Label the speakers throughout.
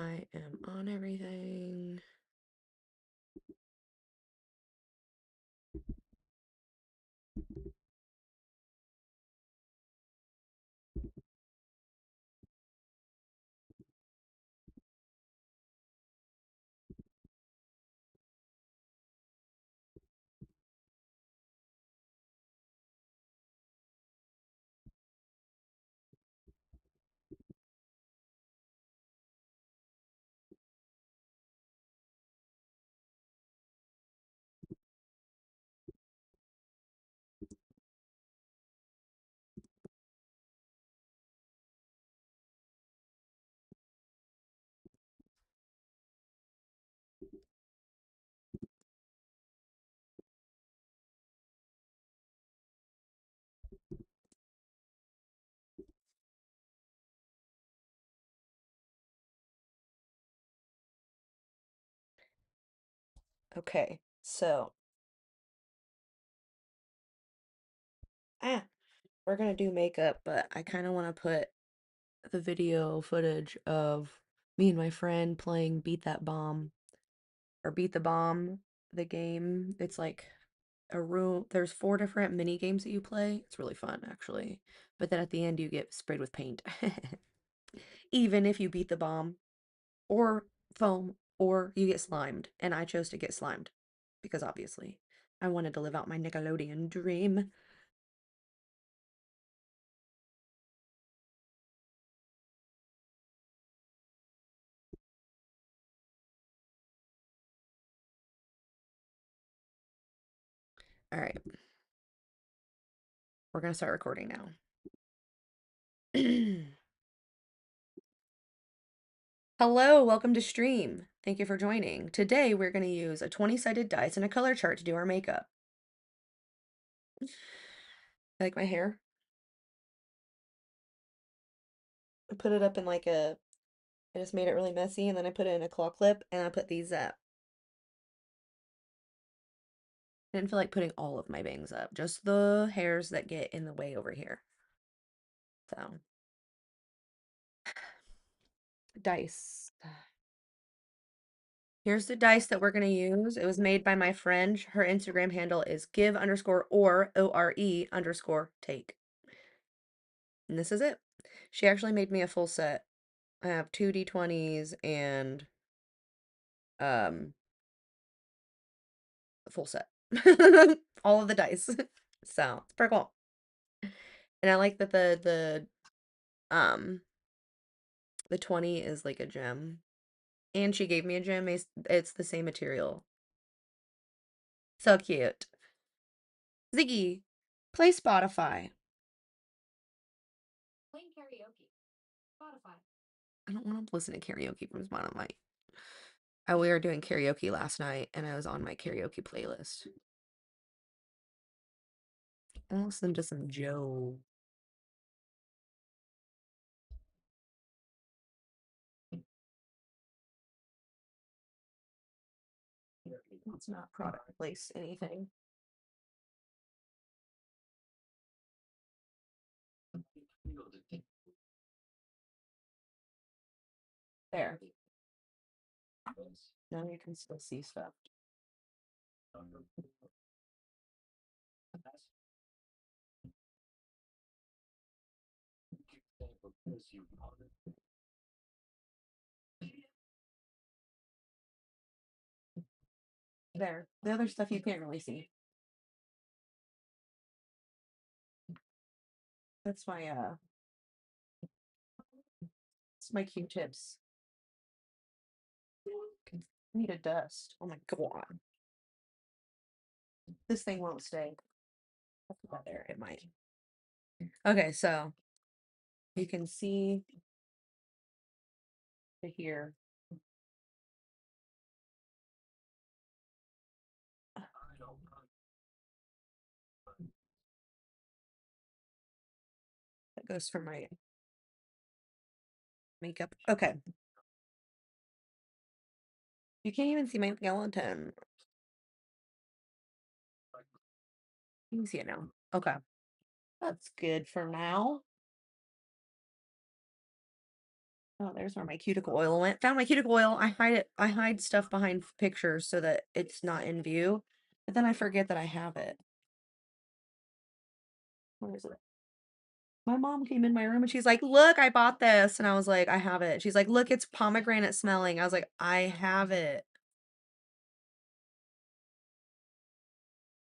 Speaker 1: I am on everything. Okay, so we're gonna do makeup, but I kind of want to put the video footage of me and my friend playing Beat That Bomb or Beat the Bomb, the game. It's like a room, there's 4 different mini games that you play. It's really fun, actually. But then at the end, you get sprayed with paint. Even if you beat the bomb, or foam, or you get slimed. And I chose to get slimed because obviously I wanted to live out my Nickelodeon dream. All right, we're gonna start recording now. Hello, welcome to stream. Thank you for joining. Today we're going to use a 20-sided dice and a color chart to do our makeup. I like my hair. I put it up in like I just made it really messy and then I put it in a claw clip and I put these up. I didn't feel like putting all of my bangs up, just the hairs that get in the way over here. So, dice. Here's the dice that we're going to use. It was made by my friend. Her Instagram handle is give_or_take. And this is it. She actually made me a full set. I have 2 D20s and um a full set. All of the dice. So, it's pretty cool. And I like that the 20 is like a gem. And she gave me a gem. It's the same material. So cute. Ziggy, play Spotify. Playing karaoke. Spotify. I don't want to listen to karaoke from Spotify. Oh, we were doing karaoke last night, and I was on my karaoke playlist. I listened to some Joe. Let's not product place anything. There. Now you can still see stuff. There. The other stuff you can't really see. That's it's my Q-tips. I need a dust. Oh my god. This thing won't stay. I'll put that there. It might. Okay, so you can see to here. That goes for my makeup. Okay. You can't even see my skeleton. You can see it now. Okay. That's good for now. Oh, there's where my cuticle oil went. Found my cuticle oil. I hide it. I hide stuff behind pictures so that it's not in view. But then I forget that I have it. Where is it? My mom came in my room and she's like, "Look, I bought this." And I was like, "I have it." She's like, "Look, it's pomegranate smelling." I was like, "I have it."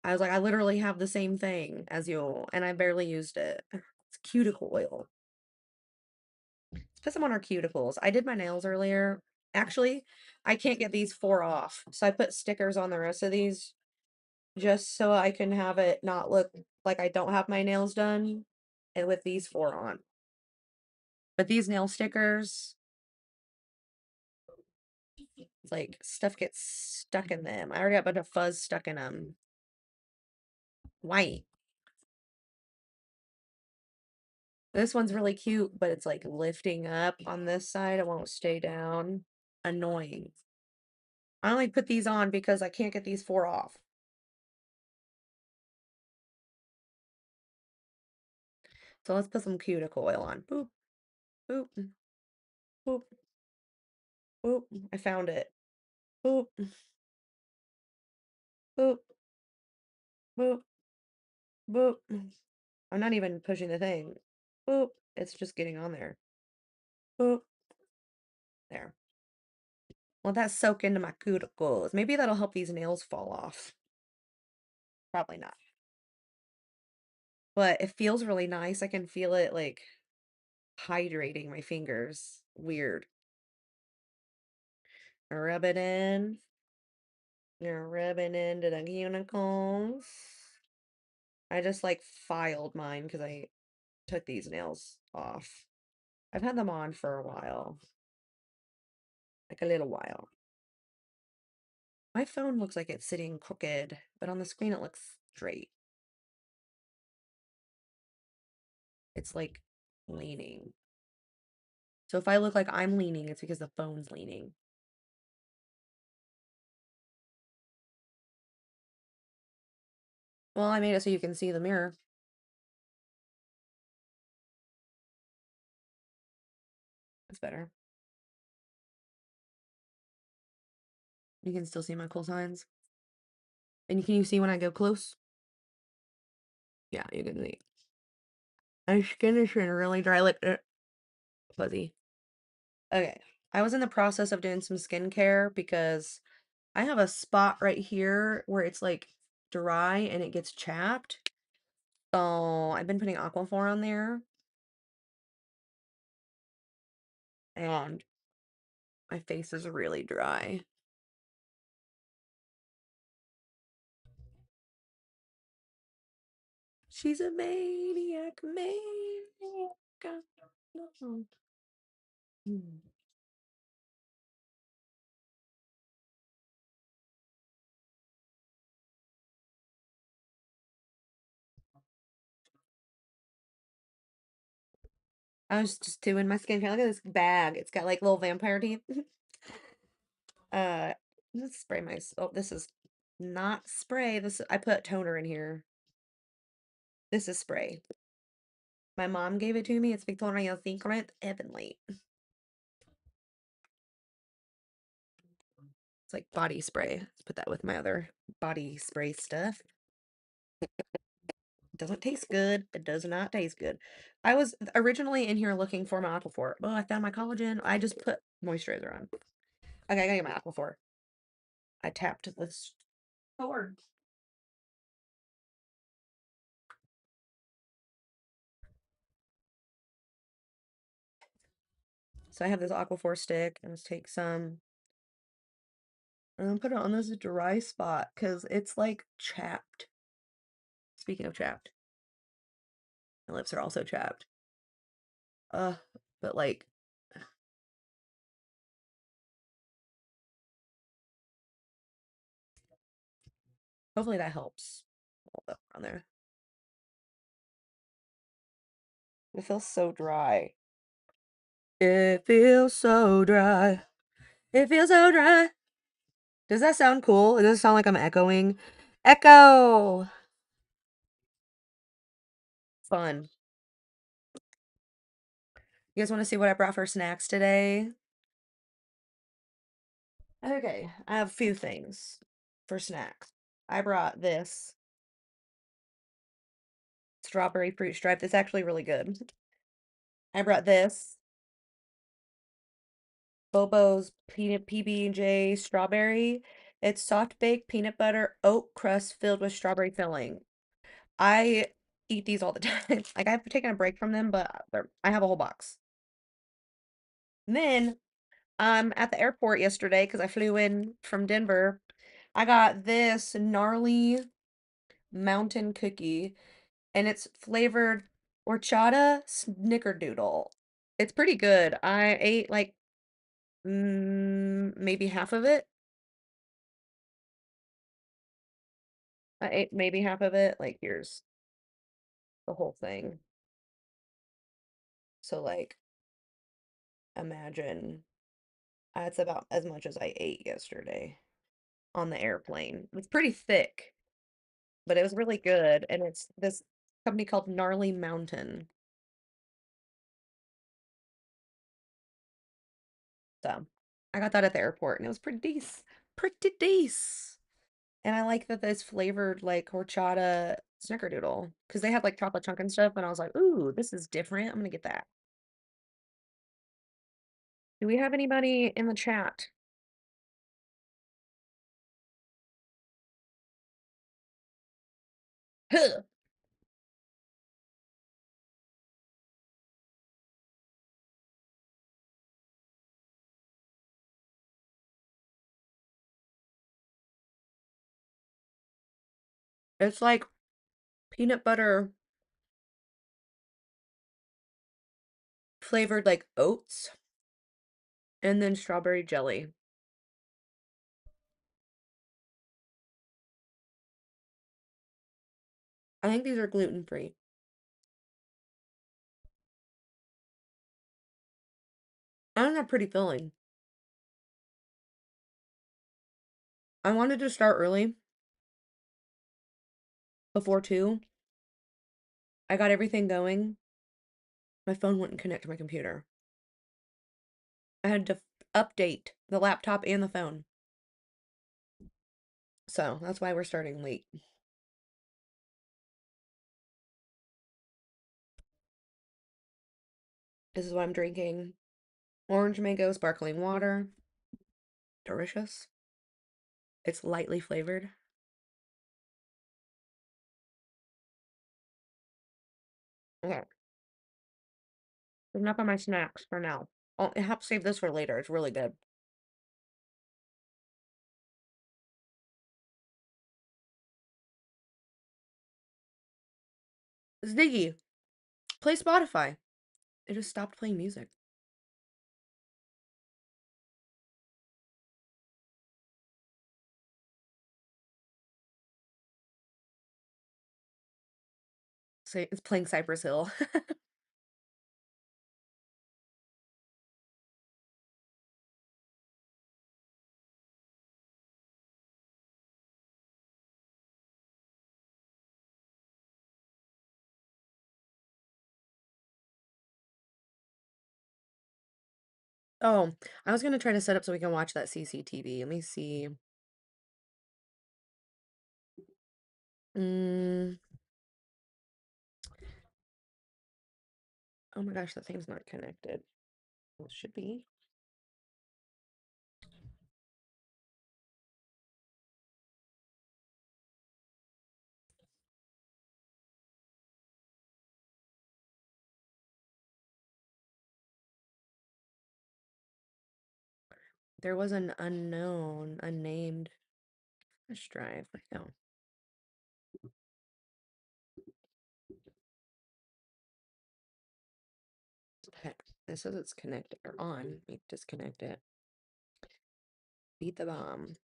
Speaker 1: I was like, "I literally have the same thing as you, and I barely used it." It's cuticle oil. Let's put some on our cuticles. I did my nails earlier. Actually, I can't get these four off. So I put stickers on the rest of these just so I can have it not look like I don't have my nails done and with these four on. But these nail stickers, like stuff gets stuck in them. I already got a bunch of fuzz stuck in them. White. This one's really cute, but it's like lifting up on this side. It won't stay down. Annoying. I only put these on because I can't get these four off. So let's put some cuticle oil on. Boop, boop, boop, boop. I found it. Boop, boop, boop, boop. I'm not even pushing the thing. Boop. It's just getting on there. Boop. There. Well, that soak into my cuticles. Maybe that'll help these nails fall off. Probably not. But it feels really nice. I can feel it like hydrating my fingers. Weird. Rub it in. You're rubbing into the cuticles. I just like filed mine because I took these nails off. I've had them on for a while. Like a little while. My phone looks like it's sitting crooked, but on the screen it looks straight. It's like leaning. So if I look like I'm leaning, it's because the phone's leaning. Well, I made it so you can see the mirror. That's better. You can still see my cool signs. And can you see when I go close? Yeah, you can see. My skin is getting really dry, like fuzzy. Okay. I was in the process of doing some skincare because I have a spot right here where it's like dry and it gets chapped. So I've been putting Aquaphor on there. And my face is really dry. She's a maniac, maniac. Hmm. I was just doing my skincare. Look at this bag. It's got like little vampire teeth. uh, let's spray my. Oh, this is not spray. I put toner in here. This is spray. My mom gave it to me. It's Victoria's Secret Heavenly. It's like body spray. Let's put that with my other body spray stuff. Doesn't taste good. It does not taste good. I was originally in here looking for my Aquaphor. Oh, I found my collagen. I just put moisturizer on. Okay, I gotta get my Aquaphor. I tapped this sword. So I have this Aquaphor stick. And let's take some and put it on this dry spot because it's like chapped. Speaking of chapped, my lips are also chapped. Uh, but like, hopefully that helps. Hold up on there. It feels so dry. It feels so dry. It feels so dry. Does that sound cool? Does it sound like I'm echoing? Echo! Fun. You guys want to see what I brought for snacks today? Okay, I have a few things for snacks. I brought this strawberry fruit stripe. That's actually really good. I brought this Bobo's peanut PB&J strawberry. It's soft baked peanut butter oat crust filled with strawberry filling. I eat these all the time. Like I've taken a break from them, but I have a whole box. And then at the airport yesterday because I flew in from Denver, I got this gnarly mountain cookie and it's flavored horchata snickerdoodle. It's pretty good. I ate like maybe half of it. I ate maybe half of it. Like here's the whole thing. So like imagine that's about as much as I ate yesterday on the airplane. It's pretty thick, but it was really good. And it's this company called Gnarly Mountain. So I got that at the airport and it was pretty decent. Pretty decent. And I like that it's flavored like horchata snickerdoodle because they had like chocolate chunk and stuff. And I was like, ooh, this is different. I'm gonna get that. Do we have anybody in the chat? Huh. It's like peanut butter flavored like oats and then strawberry jelly. I think these are gluten free. I think they're pretty filling. I wanted to start early before 2. I got everything going. My phone wouldn't connect to my computer. I had to update the laptop and the phone. So that's why we're starting late. This is what I'm drinking. Orange mango sparkling water. Delicious. It's lightly flavored. Okay. Enough of my snacks for now. I have to save this for later. It's really good. Ziggy, play Spotify. It just stopped playing music. So it's playing Cypress Hill. Oh, I was gonna try to set up so we can watch that CCTV. Let me see. Mm, oh my gosh, that thing's not connected. Well, it should be. There was an unknown, unnamed flash drive. No. Okay. It says it's connected or on. Let me disconnect it. Beat the bomb.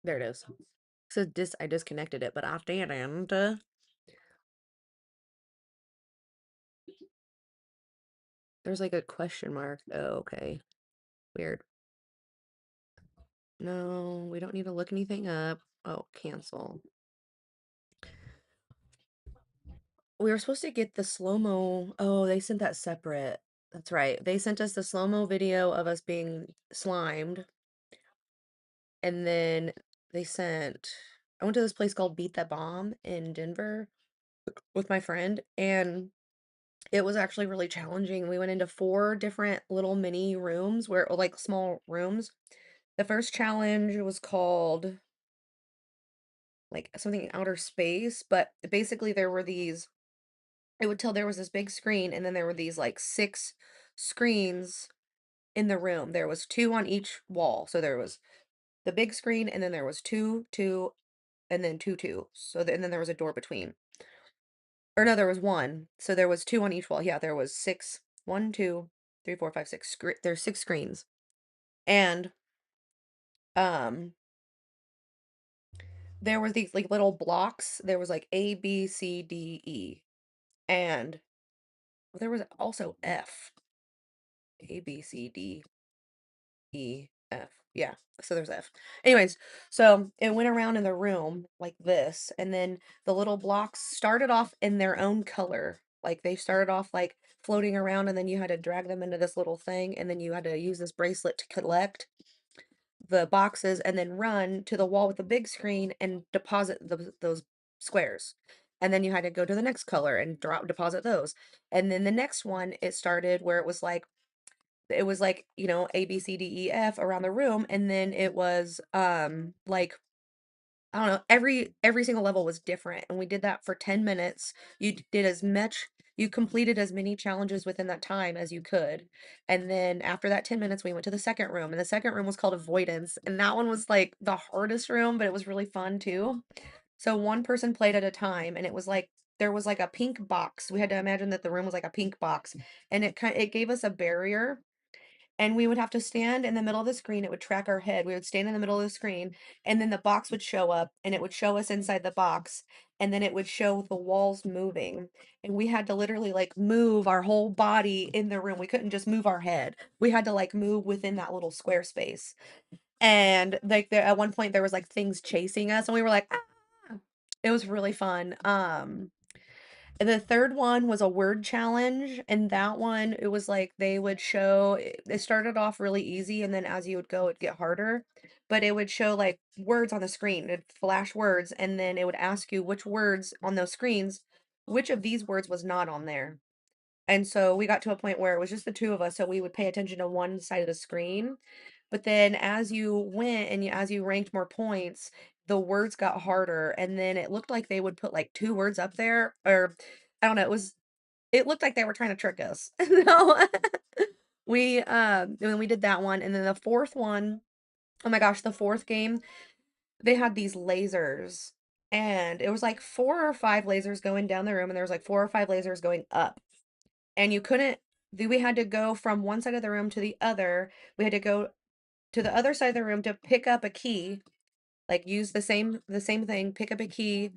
Speaker 1: There it is. So I disconnected it, but I didn't. There's like a question mark. Oh, okay. Weird. No, we don't need to look anything up. Oh, cancel. We were supposed to get the slow-mo. Oh, they sent that separate. That's right. They sent us the slow-mo video of us being slimed, and then they sent I went to this place called Beat That Bomb in Denver with my friend, and it was actually really challenging. We went into 4 different little mini rooms where like small rooms. The first challenge was called like something outer space, but basically there were these it would tell there was this big screen and then there were these like 6 screens in the room. There was 2 on each wall. So there was the big screen and then there was 2, 2, and then 2, 2. And then there was a door between. Or no, there was 1. So there was 2 on each wall. Yeah, there was 6. 1, 2, 3, 4, 5, 6. There's 6 screens. And um there was these like little blocks. There was like A, B, C, D, E. And there was also F. A, B, C, D, E, F. Yeah, so there's F. Anyways, so it went around in the room like this, and then the little blocks started off in their own color. Like they started off like floating around, and then you had to drag them into this little thing, and then you had to use this bracelet to collect the boxes and then run to the wall with the big screen and deposit those squares. And then you had to go to the next color and deposit those. And then the next one, it started where it was like, A, B, C, D, E, F around the room, and then it was like I don't know, every single level was different, and we did that for 10 minutes. You completed as many challenges within that time as you could. And then after that 10 minutes, we went to the second room, and the second room was called avoidance, and that one was like the hardest room, but it was really fun too. So one person played at a time, and it was like there was like a pink box. We had to imagine that the room was like a pink box, and it gave us a barrier and we would have to stand in the middle of the screen. It would track our head. We would stand in the middle of the screen, and then the box would show up, and it would show us inside the box, and then it would show the walls moving. And we had to literally like move our whole body in the room. We couldn't just move our head. We had to like move within that little square space. And like at one point there was like things chasing us, and we were like, ah! It was really fun. The third one was a word challenge, and that one, it was like they would show it started off really easy, and then as you would go, it'd get harder. But it would show like words on the screen, it'd flash words, and then it would ask you which words on those screens, which of these words was not on there. And so we got to a point where it was just the two of us, so we would pay attention to one side of the screen. But then as you went and as you ranked more points, the words got harder, and then it looked like they would put like 2 words up there, or I don't know, it looked like they were trying to trick us. No. When we did that one, and then the fourth one, oh my gosh, the fourth game, they had these lasers, and it was like 4 or 5 lasers going down the room, and there was like 4 or 5 lasers going up. And you couldn't we had to go from one side of the room to the other. We had to go to the other side of the room to pick up a key, like use the same thing, pick up a key,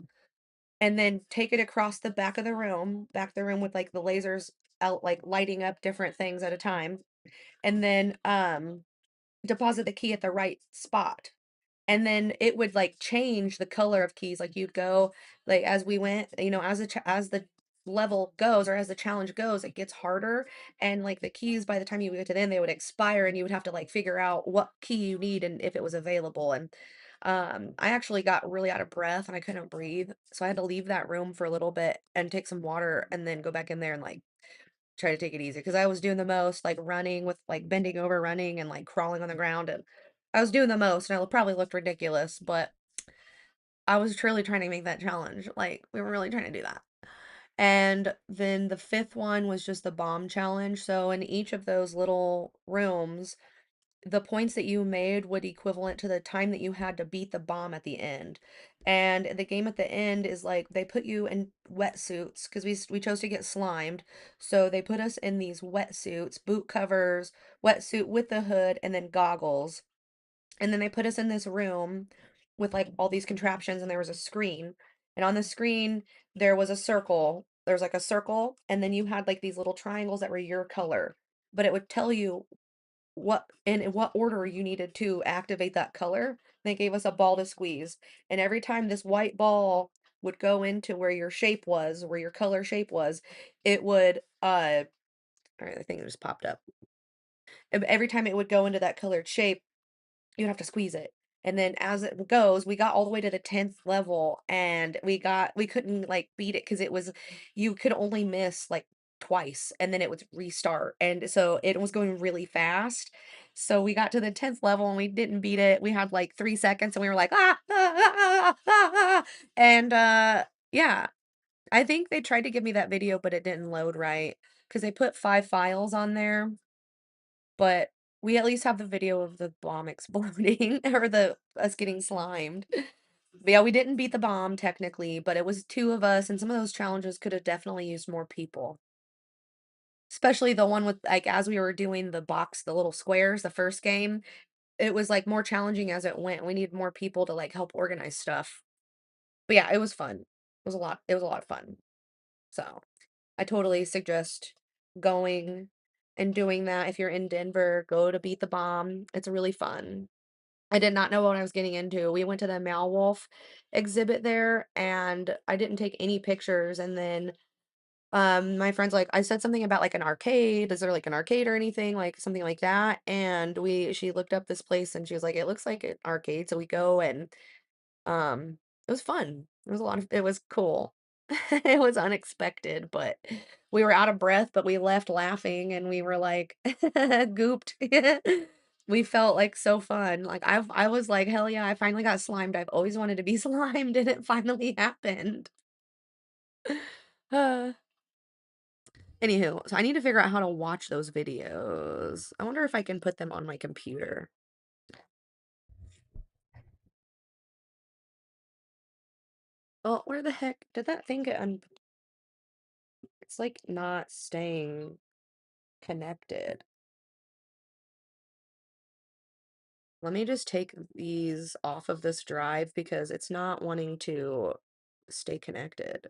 Speaker 1: and then take it across the back of the room with like the lasers out like lighting up different things at a time. And then deposit the key at the right spot. And then it would like change the color of keys. Like you'd go like as we went, as the level goes or as the challenge goes, it gets harder. And like the keys, by the time you get to them, they would expire, and you would have to like figure out what key you need and if it was available. And I actually got really out of breath and I couldn't breathe, so I had to leave that room for a little bit and take some water and then go back in there and like try to take it easy because I was doing the most, like running with like bending over, running and like crawling on the ground, and I was doing the most, and I probably looked ridiculous, but I was truly trying to make that challenge. Like we were really trying to do that. And then the fifth one was just the bomb challenge. So in each of those little rooms, the points that you made would equivalent to the time that you had to beat the bomb at the end. And the game at the end is like they put you in wetsuits because we chose to get slimed. So they put us in these wetsuits, boot covers, wetsuit with the hood, and then goggles. And then they put us in this room with like all these contraptions, and there was a screen. And on the screen there was a circle. There's like a circle, and then you had like these little triangles that were your color. But it would tell you in what order you needed to activate that color. They gave us a ball to squeeze, and every time this white ball would go into where your shape was, where your color shape was, it would all right, the thing just popped up. Every time it would go into that colored shape, you'd have to squeeze it. And then as it goes, we got all the way to the 10th level and we couldn't like beat it because it was you could only miss like twice and then it would restart. And so it was going really fast. So we got to the 10th level and we didn't beat it. We had like 3 seconds and we were like, and yeah, I think they tried to give me that video, but it didn't load right because they put 5 files on there, but we at least have the video of the bomb exploding or the us getting slimed. But yeah, we didn't beat the bomb technically, but it was two of us, and some of those challenges could have definitely used more people. Especially the one with like as we were doing the box, the little squares, the first game, it was like more challenging as it went. We needed more people to like help organize stuff. But yeah, it was fun. It was a lot of fun. So I totally suggest going and doing that. If you're in Denver, go to Beat the Bomb. It's really fun. I did not know what I was getting into. We went to the Malwolf exhibit there and I didn't take any pictures. And then my friend's like, I said something about like an arcade. Is there like an arcade or anything? Like something like that. And she looked up this place and she was like, it looks like an arcade. So we go and it was fun. It was cool. It was unexpected, but we were out of breath, but we left laughing and we were like gooped. We felt like so fun. I was like, hell yeah, I finally got slimed. I've always wanted to be slimed and it finally happened. Uh, Anywho, so I need to figure out how to watch those videos. I wonder if I can put them on my computer. Oh, where the heck did that thing get it's like not staying connected. Let me just take these off of this drive because it's not wanting to stay connected.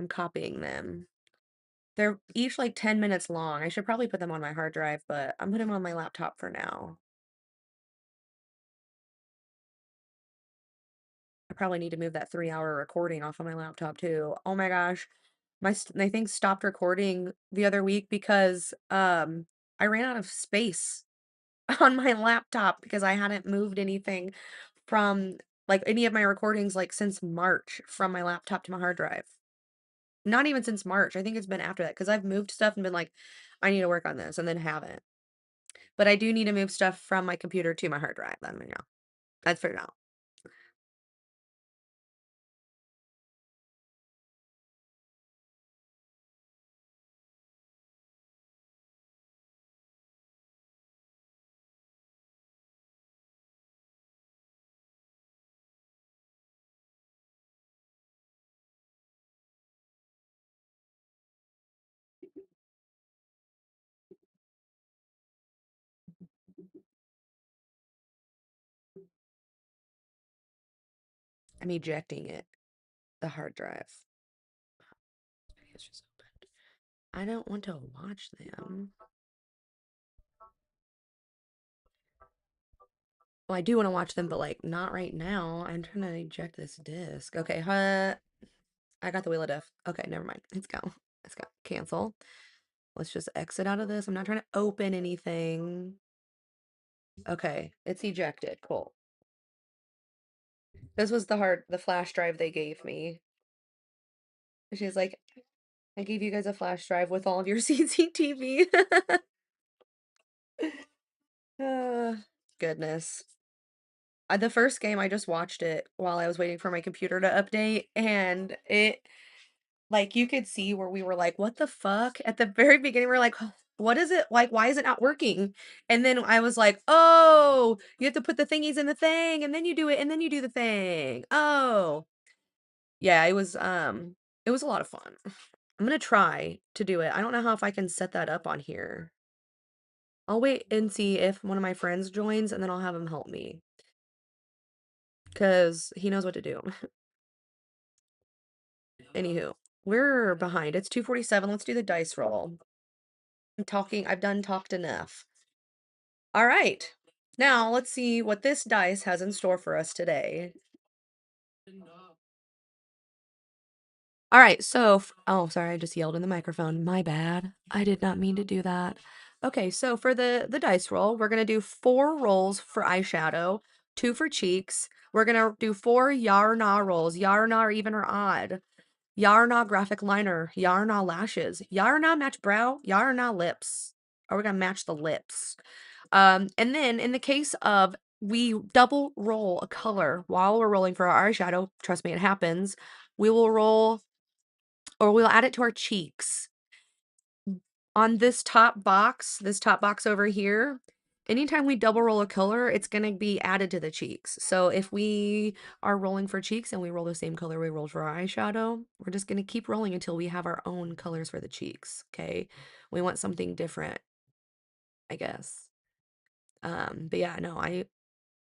Speaker 1: I'm copying them. They're each like 10 minutes long. I should probably put them on my hard drive, but I'm putting them on my laptop for now. I probably need to move that 3 hour recording off of my laptop too. Oh my gosh. My thing stopped recording the other week because I ran out of space on my laptop because I hadn't moved anything from like any of my recordings like since March from my laptop to my hard drive. Not even since March. I think it's been after that because I've moved stuff and been like, I need to work on this and then haven't. But I do need to move stuff from my computer to my hard drive. Then you know, that's figured out. I'm ejecting it, the hard drive. It's just opened. I don't want to watch them. Well, I do want to watch them, but like not right now. I'm trying to eject this disc. Okay, I got the wheel of death. Okay, never mind. Let's go. Let's go. Cancel. Let's just exit out of this. I'm not trying to open anything. Okay, it's ejected. Cool. This was the flash drive they gave me. She's like, I gave you guys a flash drive with all of your CCTV. uh, Goodness. The first game, I just watched it while I was waiting for my computer to update, and like, you could see where we were like, "What the fuck?" At the very beginning, we're like, "What is it? Like, why is it not working?" And then I was like, "Oh, you have to put the thingies in the thing, and then you do it, and then you do the thing. Oh." Yeah, it was a lot of fun. I'm gonna try to do it. I don't know how if I can set that up on here. I'll wait and see if one of my friends joins, and then I'll have him help me, because he knows what to do. Anywho. We're behind. It's 2:47. Let's do the dice roll. I've done talked enough. All right. Now let's see what this dice has in store for us today. All right, so oh, sorry, I just yelled in the microphone. My bad. I did not mean to do that. Okay, so for the dice roll, we're gonna do 4 rolls for eyeshadow, 2 for cheeks. We're gonna do 4 Yarna rolls. Yarna or even or odd. Yarna graphic liner, Yarna lashes, Yarna match brow, Yarna lips. Are we gonna match the lips? And then in the case of we double roll a color while we're rolling for our eyeshadow, trust me, it happens. We will roll or we'll add it to our cheeks. On this top box over here, anytime we double roll a color, it's going to be added to the cheeks. So if we are rolling for cheeks and we roll the same color we rolled for our eyeshadow, we're just going to keep rolling until we have our own colors for the cheeks, okay? We want something different, I guess. But yeah, no, I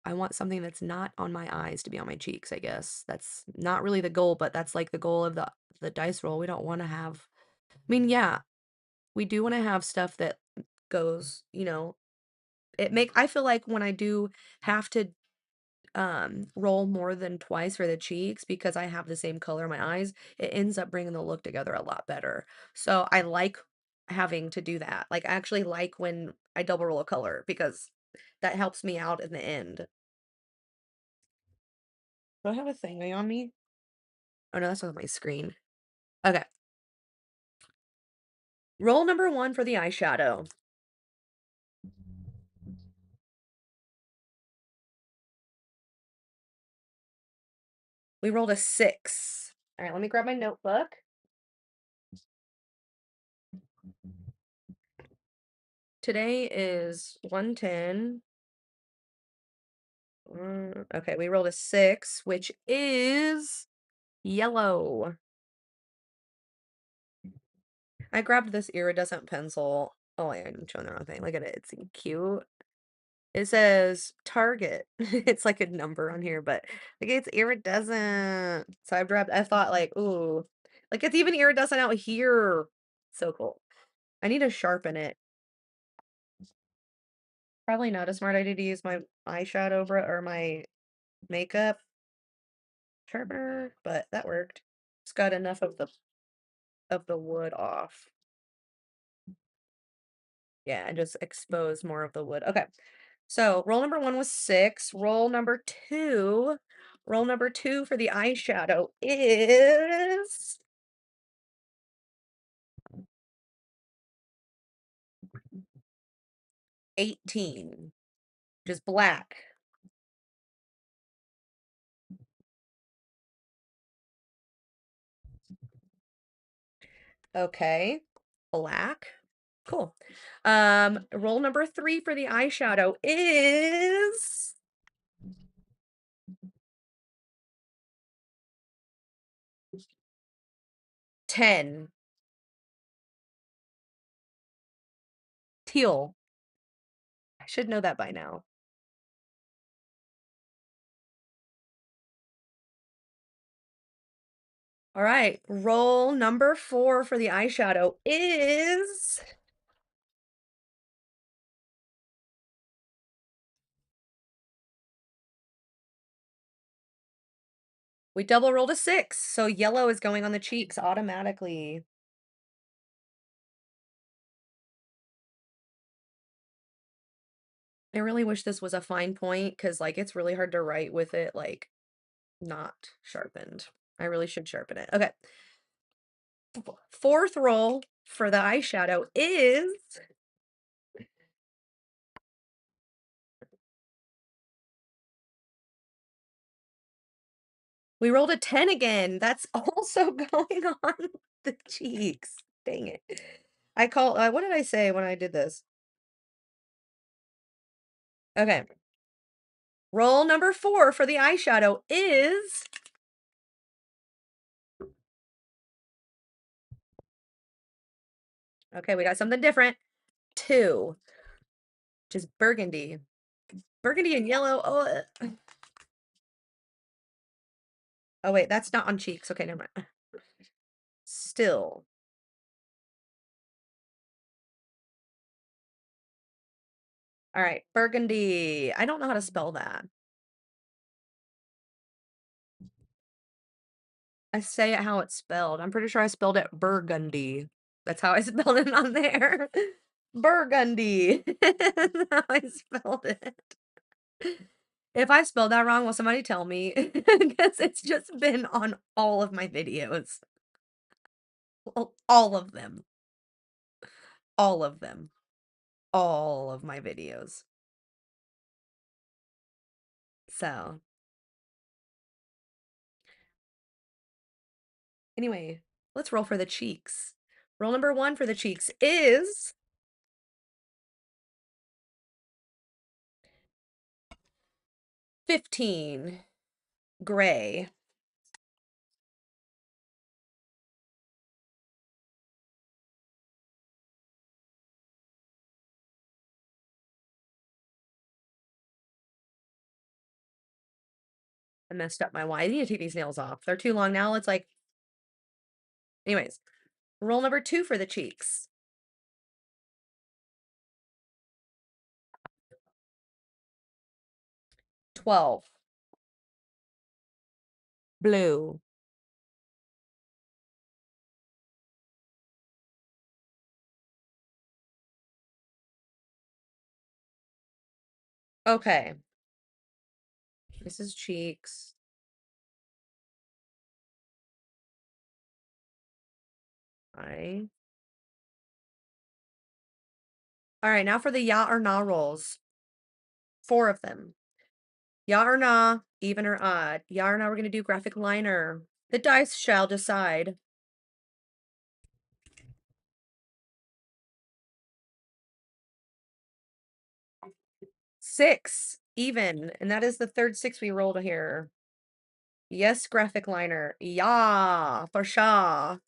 Speaker 1: want something that's not on my eyes to be on my cheeks, I guess. That's not really the goal, but that's like the goal of the dice roll. We don't want to have I mean, yeah, we do want to have stuff that goes, I feel like when I do have to roll more than twice for the cheeks because I have the same color in my eyes, it ends up bringing the look together a lot better. So I like having to do that. Like I actually like when I double roll a color because that helps me out in the end. Do I have a thingy on me? Oh no, that's on my screen. Okay. Roll number 1 for the eyeshadow. We rolled a 6. All right, let me grab my notebook. Today is 110. Okay, we rolled a 6, which is yellow. I grabbed this iridescent pencil. Oh, wait, I'm showing the wrong thing. Look at it. It's cute. It says Target. It's like a number on here, but like it's iridescent. So I thought like, ooh, like it's even iridescent out here. So cool. I need to sharpen it. Probably not a smart idea to use my eyeshadow or my makeup sharpener, but that worked. It's got enough of the wood off. Yeah, and just expose more of the wood. Okay. So roll number 1 was 6. Roll number 2 for the eyeshadow is 18, which is black. Okay. Black. Cool. Roll number 3 for the eyeshadow is 10. Teal. I should know that by now. All right. Roll number 4 for the eyeshadow is we double rolled a 6, so yellow is going on the cheeks automatically. I really wish this was a fine point because, like, it's really hard to write with it, like, not sharpened. I really should sharpen it. Okay. Fourth roll for the eyeshadow is we rolled a 10 again. That's also going on the cheeks. Dang it. What did I say when I did this? Okay. Roll number 4 for the eyeshadow is okay, we got something different. 2, which is burgundy. Burgundy and yellow. Oh wait, that's not on cheeks. Okay, never mind. still. All right, burgundy. I don't know how to spell that. I say it how it's spelled. I'm pretty sure I spelled it burgundy. That's how I spelled it on there. Burgundy. That's how I spelled it. If I spelled that wrong, will somebody tell me? Because it's just been on all of my videos. All of them. All of them. All of my videos. So, anyway, let's roll for the cheeks. Roll number 1 for the cheeks is 15. Gray. I messed up my Y. I need to take these nails off. They're too long now. It's like, anyways, roll number 2 for the cheeks. 12. Blue. Okay. This is cheeks. All right, now for the ya or nah rolls. 4 of them. Ya or nah, even or odd. Ya or nah, we're going to do graphic liner. The dice shall decide. 6, even. And that is the third 6 we rolled here. Yes, graphic liner. Yeah, for sure.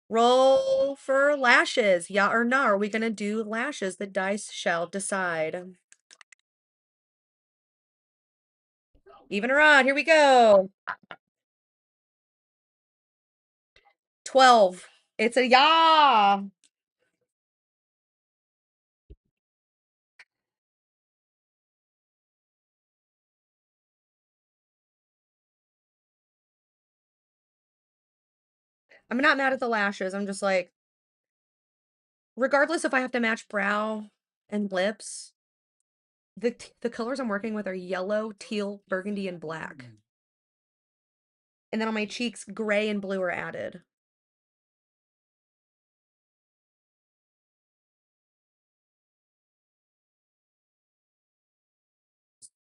Speaker 1: Roll for lashes. Yeah or nah? Are we going to do lashes? The dice shall decide. Even or odd. Here we go. 12. It's a yeah. I'm not mad at the lashes. I'm just like, regardless if I have to match brow and lips, the colors I'm working with are yellow, teal, burgundy, and black. And then on my cheeks, gray and blue are added.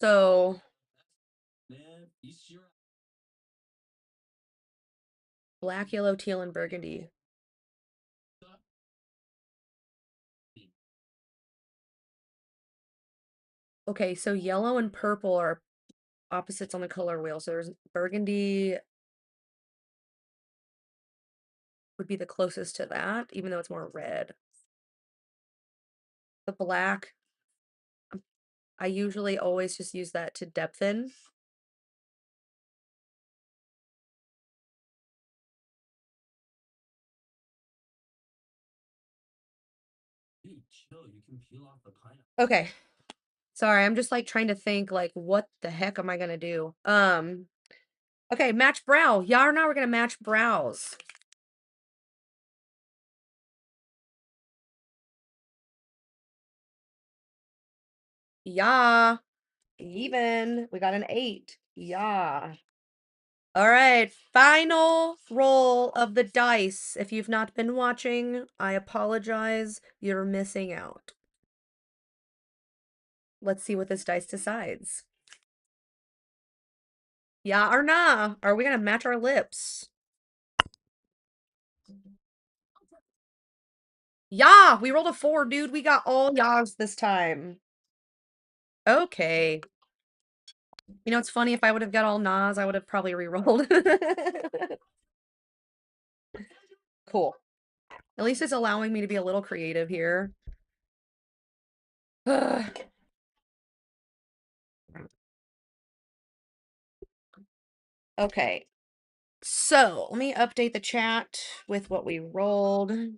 Speaker 1: So black, yellow, teal, and burgundy. Okay, so yellow and purple are opposites on the color wheel. So there's burgundy would be the closest to that, even though it's more red. The black, I usually always just use that to depthen. Okay. Sorry, I'm just like trying to think like what the heck am I gonna do? Okay, match brow. Yeah or no, we're gonna match brows. Yeah. Even. We got an 8. Yeah. All right, final roll of the dice. If you've not been watching, I apologize. You're missing out. Let's see what this dice decides. Yeah or nah? Are we gonna match our lips? Yeah, we rolled a 4, dude. We got all yas this time. Okay. You know, it's funny, if I would have got all nas, I would have probably re-rolled. Cool. At least it's allowing me to be a little creative here. Okay. So let me update the chat with what we rolled. Let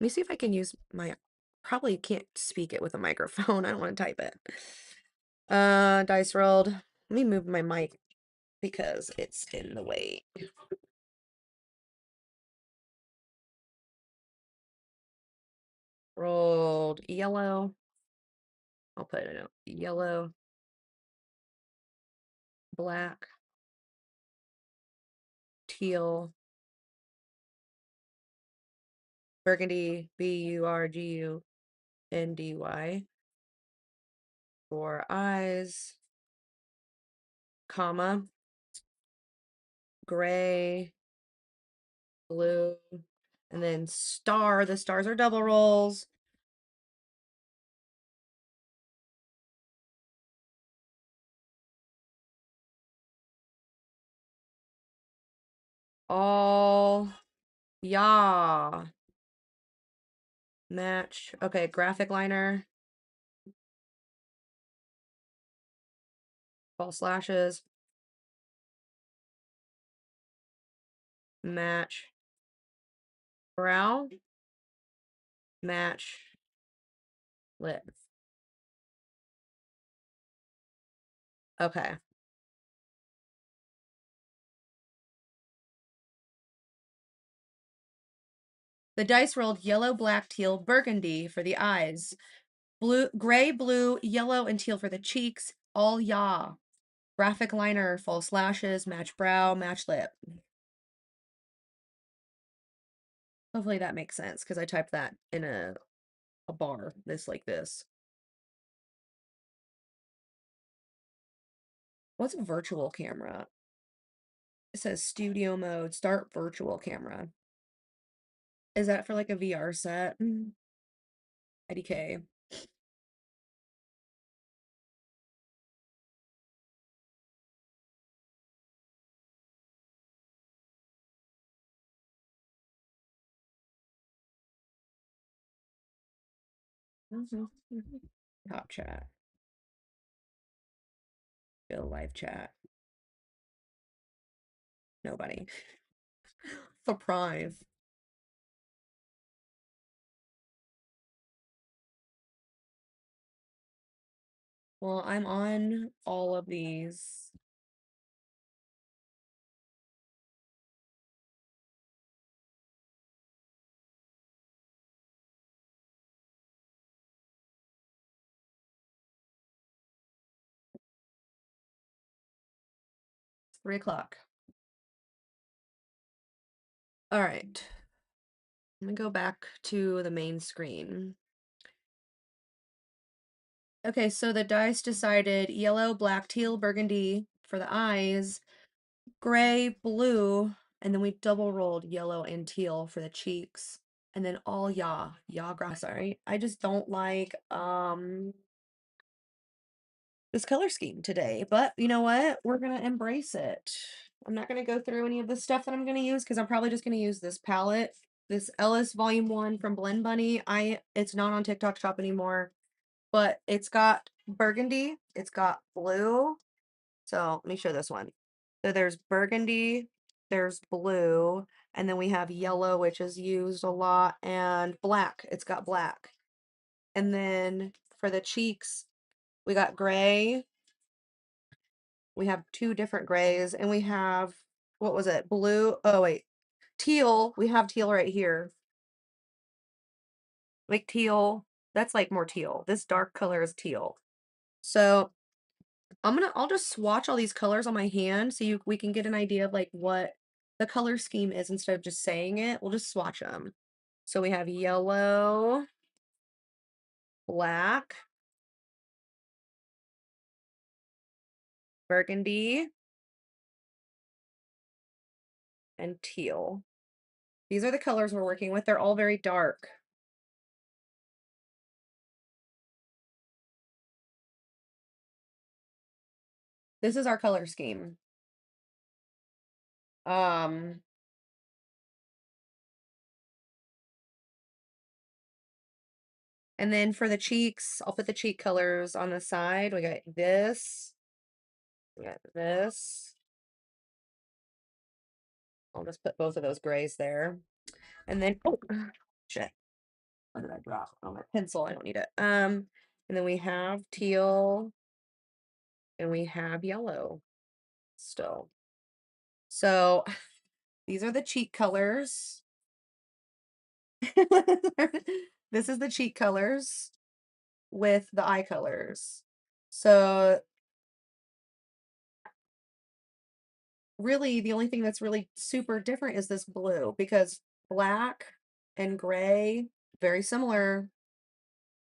Speaker 1: me see if I can use my, probably can't speak it with a microphone. I don't want to type it. Dice rolled. Let me move my mic because it's in the way. Rolled yellow. I'll put it out. Yellow, black, teal, burgundy, Burgundy, for eyes, comma, gray, blue, and then star. The stars are double rolls. All, yeah. Match. Okay, graphic liner. False lashes. Match. Brow. Match. Lip. Okay. The dice rolled yellow, black, teal, burgundy for the eyes. Blue, gray, blue, yellow, and teal for the cheeks. All yaw. Graphic liner, false lashes, match brow, match lip. Hopefully that makes sense because I typed that in a bar, this like this. What's virtual camera? It says studio mode, start virtual camera. Is that for like a VR set? IDK. Top chat. Go live chat. Nobody. Surprise. Well, I'm on all of these. It's 3 o'clock. All right. Let me go back to the main screen. Okay, so the dice decided yellow, black, teal, burgundy for the eyes, gray, blue, and then we double rolled yellow and teal for the cheeks. And then all yaw grass. Sorry. I just don't like this color scheme today, but you know what? We're gonna embrace it. I'm not gonna go through any of the stuff that I'm gonna use because I'm probably just gonna use this palette, this Ellis Volume 1 from Blend Bunny. It's not on TikTok Shop anymore, but it's got burgundy, it's got blue. So let me show this one. So there's burgundy, there's blue, and then we have yellow, which is used a lot, and black. It's got black. And then for the cheeks, we got gray. We have 2 different grays, and we have, what was it? Blue. Oh, wait. Teal. We have teal right here. Like teal. That's like more teal. This dark color is teal. So I'll just swatch all these colors on my hand so we can get an idea of like what the color scheme is instead of just saying it. We'll just swatch them. So we have yellow, black, burgundy, and teal. These are the colors we're working with. They're all very dark. This is our color scheme. Um, and then for the cheeks, I'll put the cheek colors on the side. We got this. We got this. I'll just put both of those grays there. And then, oh, shit. What did I drop? Oh, my pencil. I don't need it. And then we have teal and we have yellow still. So these are the cheek colors. This is the cheek colors with the eye colors. So really the only thing that's really super different is this blue because black and gray, very similar.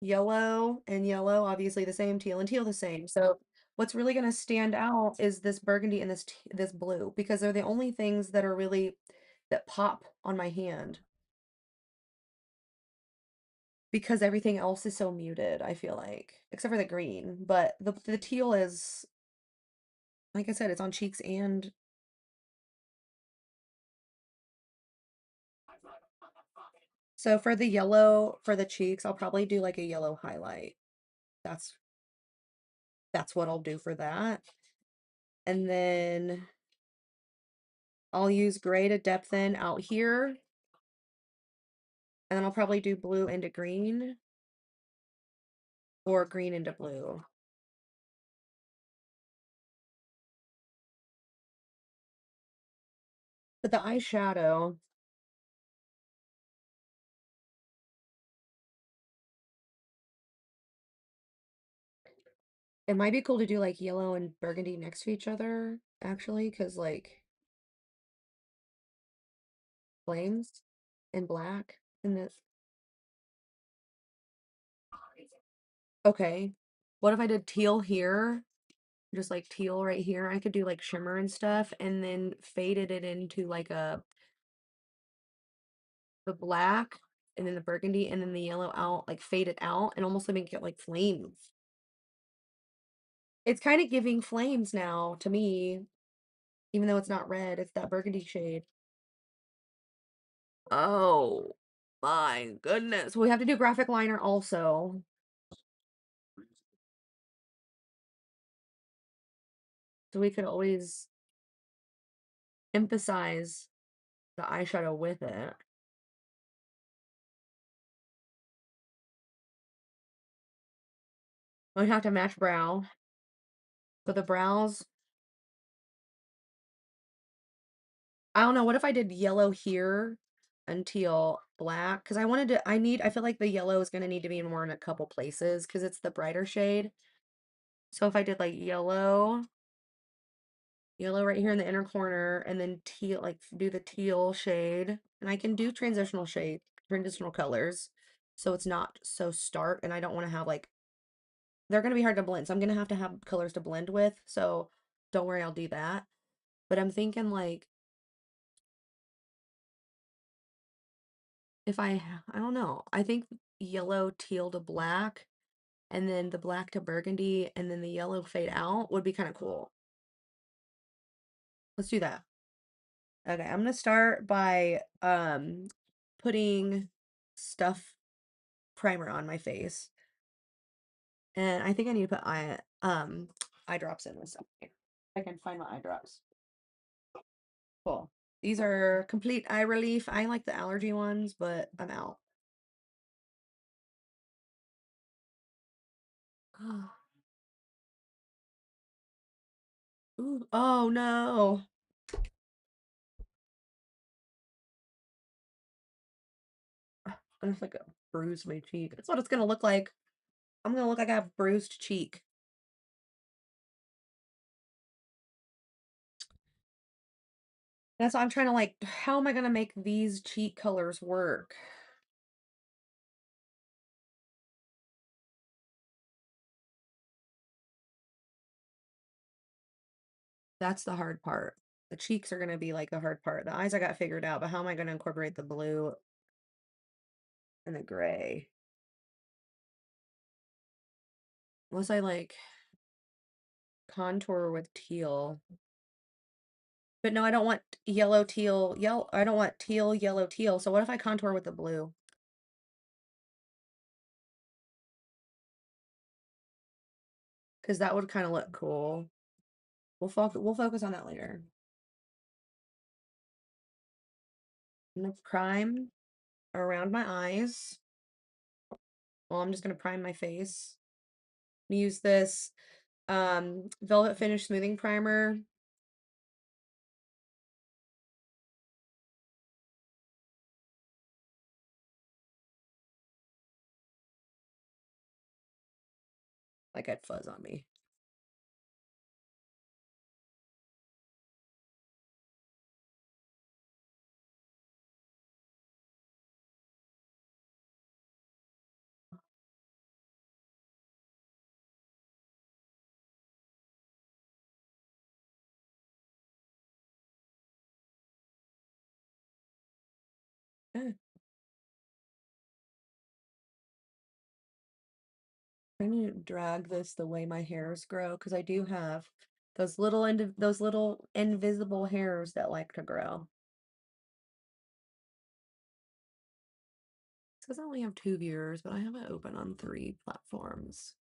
Speaker 1: Yellow and yellow, obviously the same, teal and teal the same. So what's really going to stand out is this burgundy and this blue because they're the only things that are really that pop on my hand because everything else is so muted, I feel like, except for the green, but the teal is like I said, it's on cheeks and so for the yellow for the cheeks, I'll probably do like a yellow highlight. That's that's what I'll do for that. And then I'll use gray to depthen out here. And then I'll probably do blue into green or green into blue. But the eyeshadow, it might be cool to do like yellow and burgundy next to each other, actually, because like flames and black and this. Okay. What if I did teal here? Just like teal right here. I could do like shimmer and stuff and then faded it into like the black and then the burgundy and then the yellow out, like fade it out and almost make it like flames. It's kind of giving flames now to me, even though it's not red, it's that burgundy shade. Oh my goodness. We have to do graphic liner also. So we could always emphasize the eyeshadow with it. We have to match brow. So the brows, I don't know, what if I did yellow here until black? Because I feel like the yellow is going to need to be more in a couple places because it's the brighter shade. So if I did like yellow right here in the inner corner, and then teal, like do the teal shade. And I can do transitional colors. So it's not so stark, and I don't want to have like, they're going to be hard to blend. So I'm going to have colors to blend with. So don't worry, I'll do that. But I'm thinking like, I don't know, I think yellow, teal to black, and then the black to burgundy, and then the yellow fade out would be kind of cool. Let's do that. Okay, I'm gonna start by putting stuff primer on my face. And I think I need to put eye drops in this. I can find my eye drops. Cool. These are complete eye relief. I like the allergy ones, but I'm out. Ooh, oh no. I just like bruised my cheek. That's what it's gonna look like. I'm gonna look like I have bruised cheek. That's why I'm trying to like, how am I gonna make these cheek colors work? That's the hard part. The cheeks are gonna be like the hard part. The eyes I got figured out, but how am I gonna incorporate the blue and the gray? Unless I like contour with teal. But no, I don't want yellow, teal, yellow. I don't want teal, yellow, teal. So what if I contour with the blue? Because that would kind of look cool. We'll focus on that later. I'm gonna prime around my eyes. Well, I'm just gonna prime my face. Use this Velvet Finish Smoothing Primer. Like I had fuzz on me. Okay. I'm gonna drag this the way my hairs grow because I do have those little invisible hairs that like to grow. It says I only have 2 viewers, but I have it open on 3 platforms.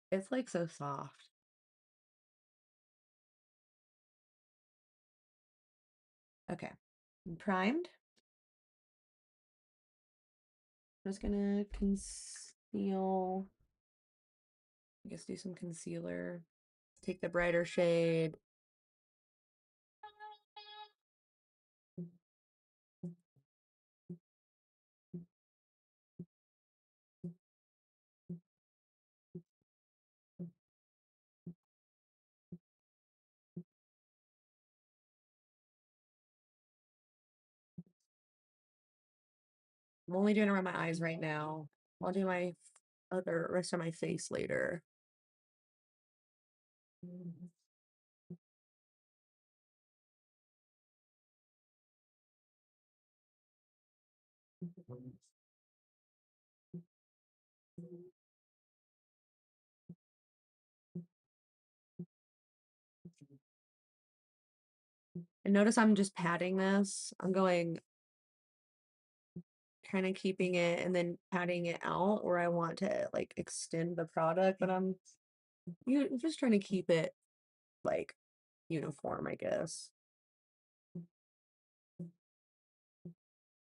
Speaker 1: It's like so soft. Okay, I'm primed. I'm just gonna conceal, I guess do some concealer. Take the brighter shade. I'm only doing around my eyes right now. I'll do my other rest of my face later. And notice I'm just patting this. I'm going kind of keeping it and then patting it out where I want to like extend the product, but I'm just trying to keep it like uniform, I guess.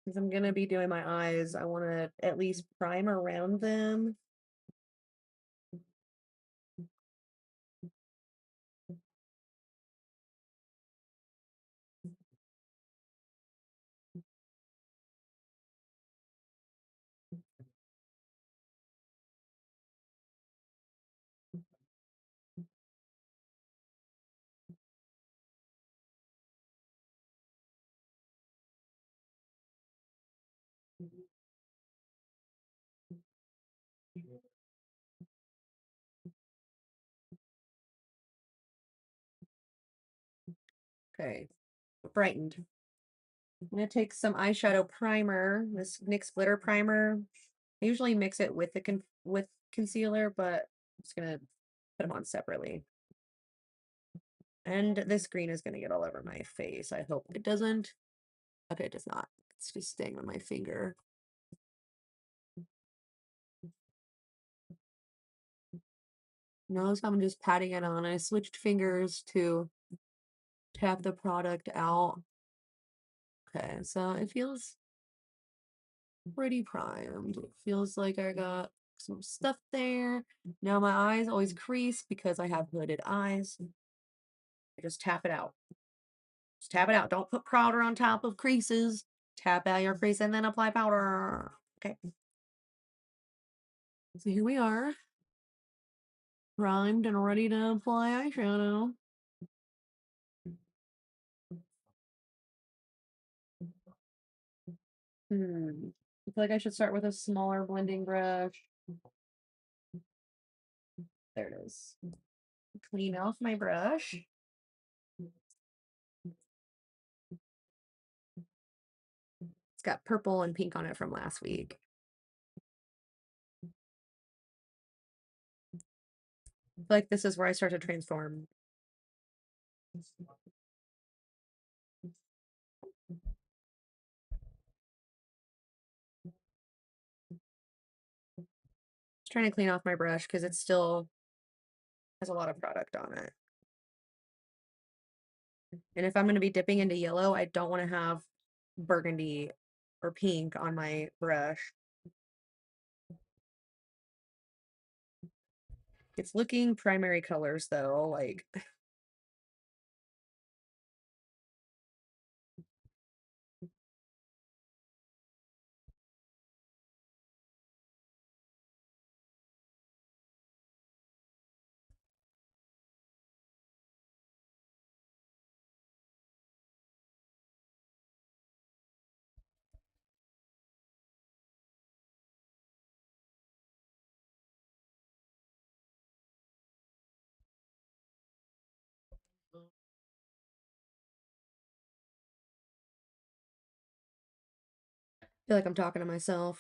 Speaker 1: Because I'm gonna be doing my eyes, I want to at least prime around them. Okay, brightened. I'm gonna take some eyeshadow primer, this NYX glitter primer. I usually mix it with with concealer, but I'm just gonna put them on separately. And this green is gonna get all over my face. I hope it doesn't. Okay, it does not. It's just staying on my finger. Notice I'm just patting it on. I switched fingers to tap the product out. Okay, so it feels pretty primed. It feels like I got some stuff there. Now my eyes always crease because I have hooded eyes. I just tap it out. Just tap it out. Don't put powder on top of creases. Tap out your crease and then apply powder. Okay. So here we are. Primed and ready to apply eyeshadow. I feel like I should start with a smaller blending brush. There it is. Clean off my brush. It's got purple and pink on it from last week. feel like this is where I start to transform. Just trying to clean off my brush because it still has a lot of product on it. And if I'm going to be dipping into yellow, I don't want to have burgundy or pink on my brush. It's looking primary colors though, like I feel like I'm talking to myself.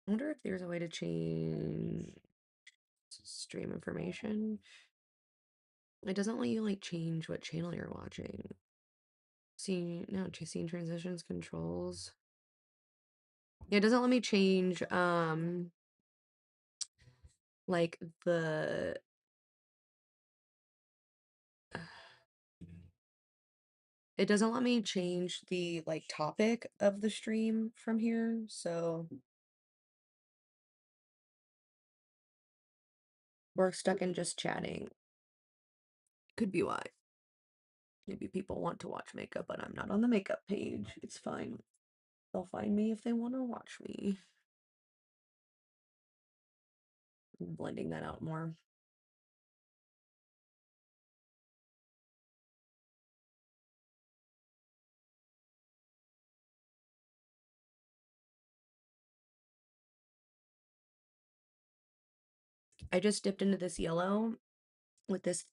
Speaker 1: I wonder if there's a way to change stream information. It doesn't let you like change what channel you're watching. See, no, scene transitions, controls. Yeah, it doesn't let me change like the it doesn't let me change the like topic of the stream from here, so we're stuck in just chatting. Could be why. Maybe people want to watch makeup, but I'm not on the makeup page. It's fine. They'll find me if they want to watch me. I'm blending that out more. I just dipped into this yellow with this.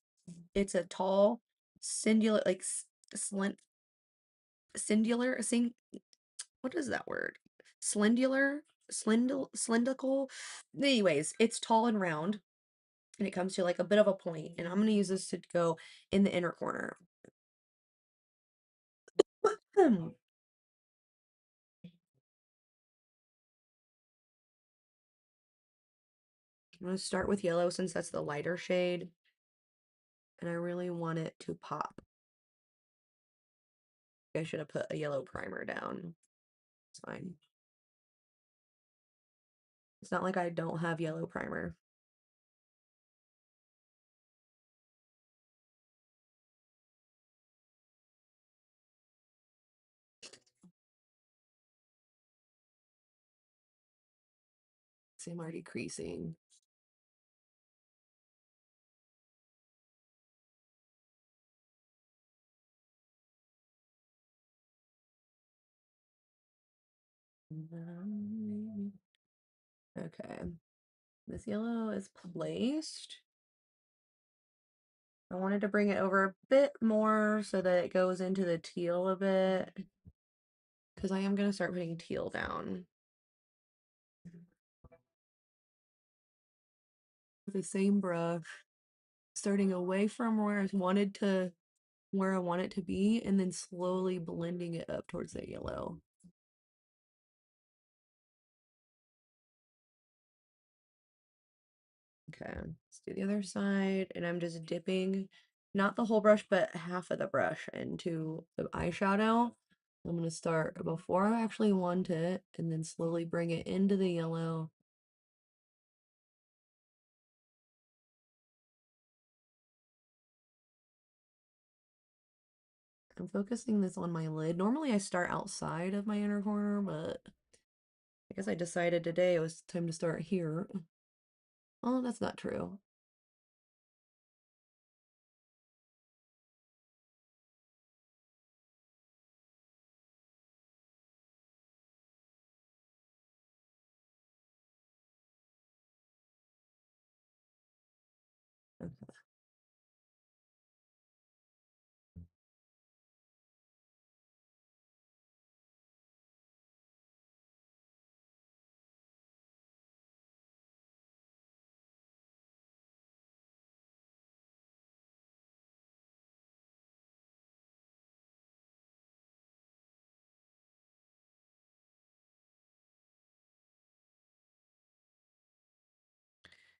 Speaker 1: It's a tall, singular, like singular, what is that word? Slendical. Anyways, it's tall and round, and it comes to like a bit of a point, and I'm gonna use this to go in the inner corner. I'm gonna start with yellow since that's the lighter shade, and I really want it to pop. I should have put a yellow primer down. It's fine. It's not like I don't have yellow primer. See, I'm already creasing. Okay, this yellow is placed. I wanted to bring it over a bit more so that it goes into the teal a bit, because I am going to start putting teal down. With the same brush, starting away from where I want it to be, and then slowly blending it up towards that yellow. Okay, let's do the other side, and I'm just dipping, not the whole brush, but half of the brush into the eyeshadow. I'm going to start before I actually want it, and then slowly bring it into the yellow. I'm focusing this on my lid. Normally I start outside of my inner corner, but I guess I decided today it was time to start here. Oh, that's not true.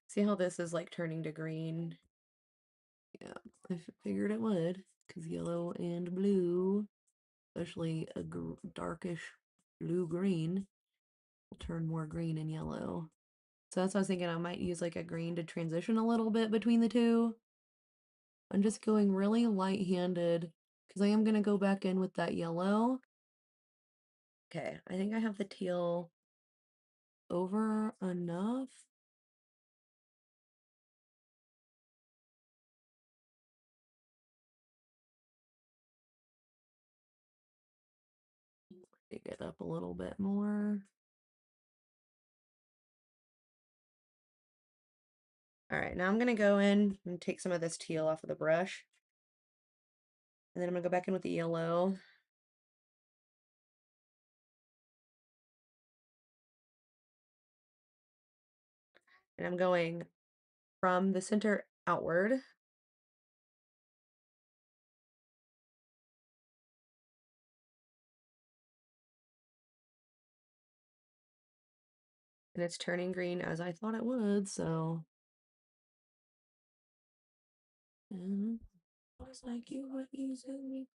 Speaker 1: See how this is like turning to green? Yeah, I figured it would, because yellow and blue, especially a darkish blue-green, will turn more green and yellow. So that's what I was thinking. I might use like a green to transition a little bit between the two. I'm just going really light-handed because I am going to go back in with that yellow. Okay, I think I have the teal over enough. Pick it up a little bit more. All right, now I'm gonna go in and take some of this teal off of the brush. And then I'm gonna go back in with the yellow. And I'm going from the center outward. And it's turning green as I thought it would, so. Just like you would usually.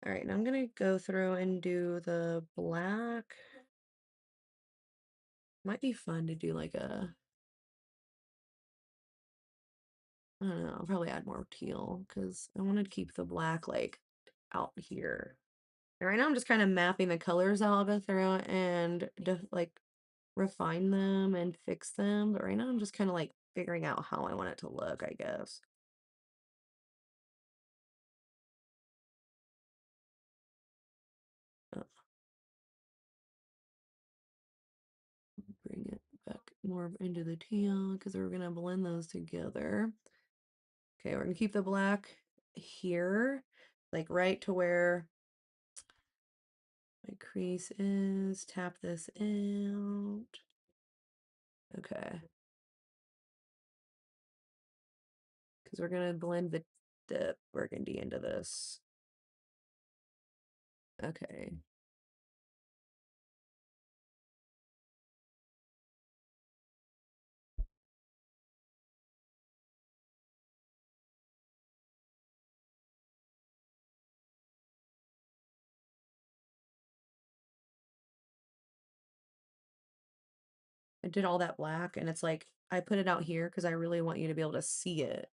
Speaker 1: All right, now I'm gonna go through and do the black. Might be fun to do like a, I don't know, I'll probably add more teal because I want to keep the black like out here. And right now I'm just kind of mapping the colors that I'll go through and like refine them and fix them. But right now I'm just kind of like figuring out how I want it to look, I guess. Bring it back more into the teal because we're gonna blend those together. Okay, we're gonna keep the black here, like right to where my crease is. Tap this out. Okay. Because we're gonna blend the burgundy into this. Okay. I did all that black and it's like I put it out here because I really want you to be able to see it.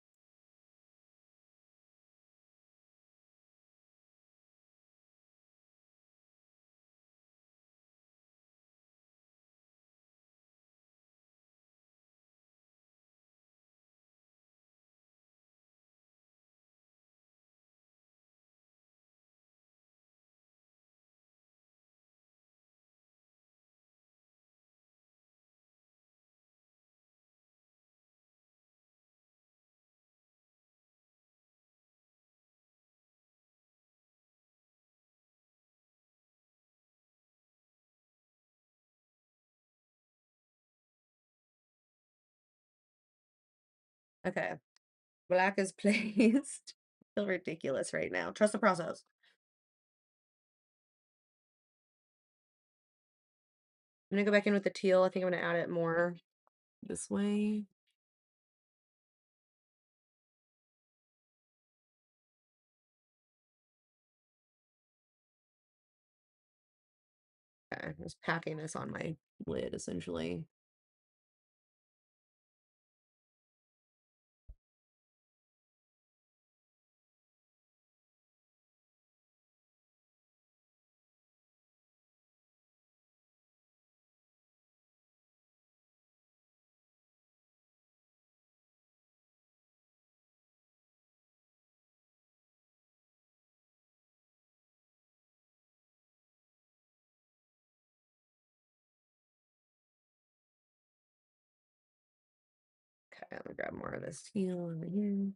Speaker 1: Okay. Black is placed. Feel ridiculous right now. Trust the process. I'm gonna go back in with the teal. I think I'm gonna add it more this way. Okay, just packing this on my lid essentially. Okay, I'm gonna grab more of this teal over here.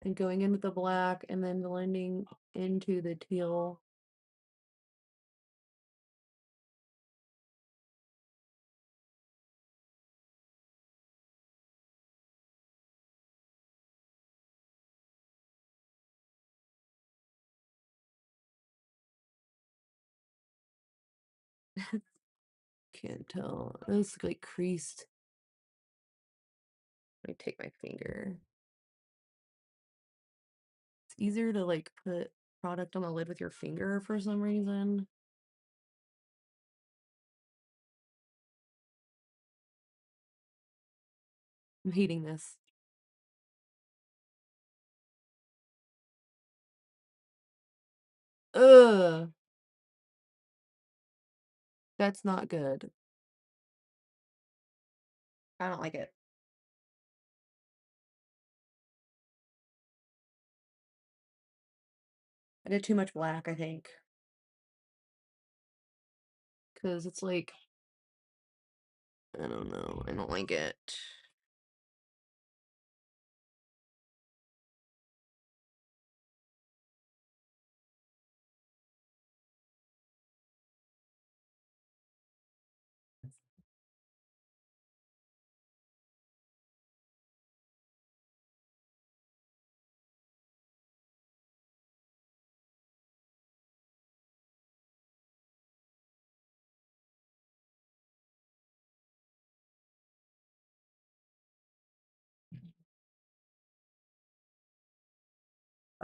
Speaker 1: And going in with the black and then blending into the teal. Can't tell. It's like creased. Let me take my finger. It's easier to like put product on the lid with your finger for some reason. I'm hating this. Ugh, that's not good. I don't like it. I did too much black, I think. Because it's like, I don't know. I don't like it.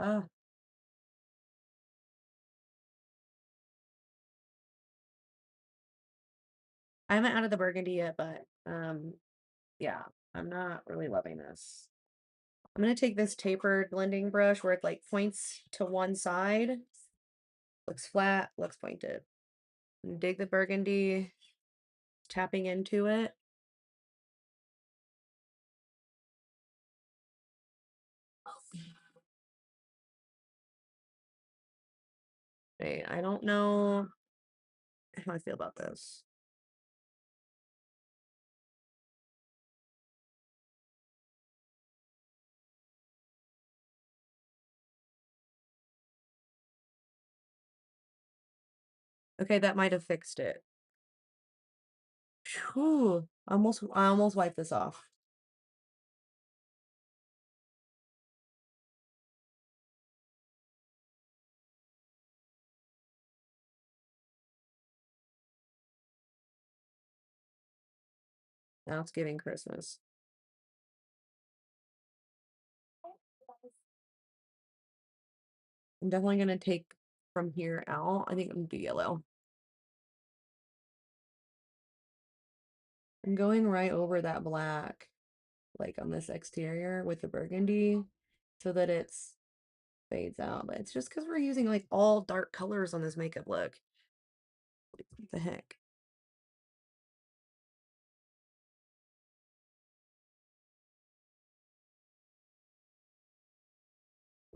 Speaker 1: Ah, I haven't added the burgundy yet, but yeah, I'm not really loving this. I'm gonna take this tapered blending brush where it like points to one side. Looks flat, looks pointed. And dig the burgundy, tapping into it. Wait, I don't know how I feel about this. Okay, that might have fixed it. Whew, I almost wiped this off. Now it's giving Christmas. I'm definitely gonna take from here out. I think I'm gonna do yellow. I'm going right over that black, like on this exterior with the burgundy, so that it's fades out. But it's just because we're using like all dark colors on this makeup look. What the heck?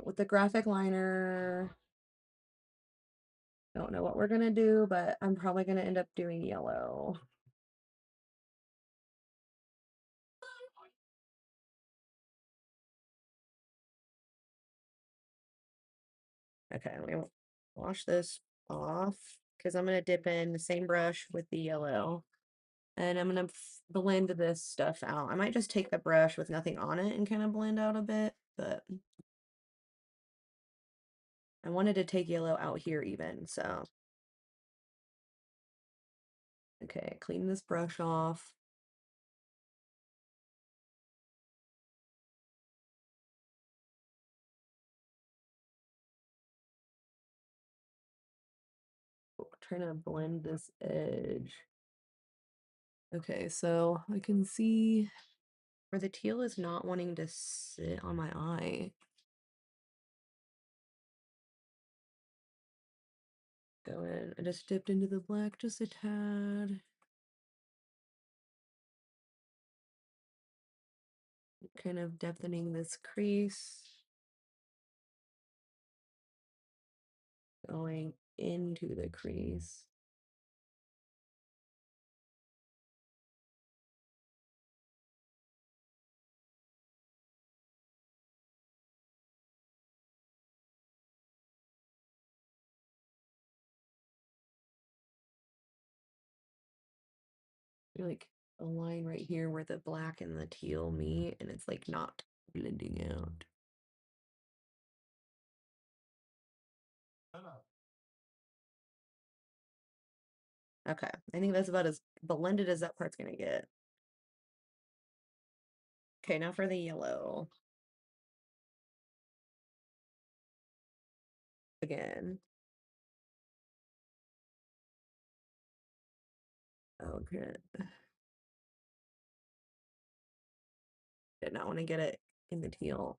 Speaker 1: With the graphic liner, don't know what we're gonna do, but I'm probably gonna end up doing yellow. Okay, let me wash this off because I'm gonna dip in the same brush with the yellow. And I'm gonna blend this stuff out. I might just take the brush with nothing on it and kind of blend out a bit, but I wanted to take yellow out here even, so. Okay, clean this brush off. Trying to blend this edge. Okay, so I can see where the teal is not wanting to sit on my eye. Go in. I just dipped into the black just a tad. Kind of depthening this crease. Going into the crease. Like a line right here where the black and the teal meet, and it's like not blending out. Okay, I think that's about as blended as that part's gonna get. Okay, now for the yellow. Again. Okay. Did not want to get it in the teal.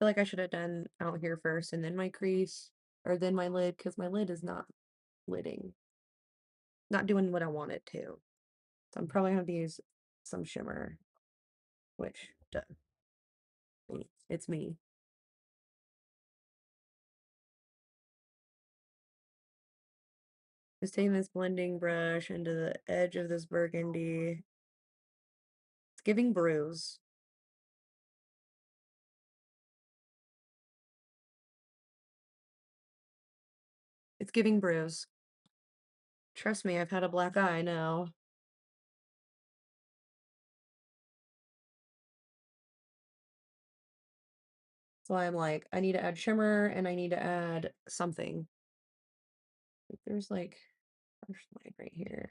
Speaker 1: Feel like I should have done out here first and then my crease, or then my lid, because my lid is not lidding. Not doing what I want it to. So I'm probably gonna have to use some shimmer, which duh, it's me. Just taking this blending brush into the edge of this burgundy. It's giving bruise. It's giving bruise. Trust me, I've had a black eye now. So I'm like, I need to add shimmer and I need to add something. There's like harsh line right here.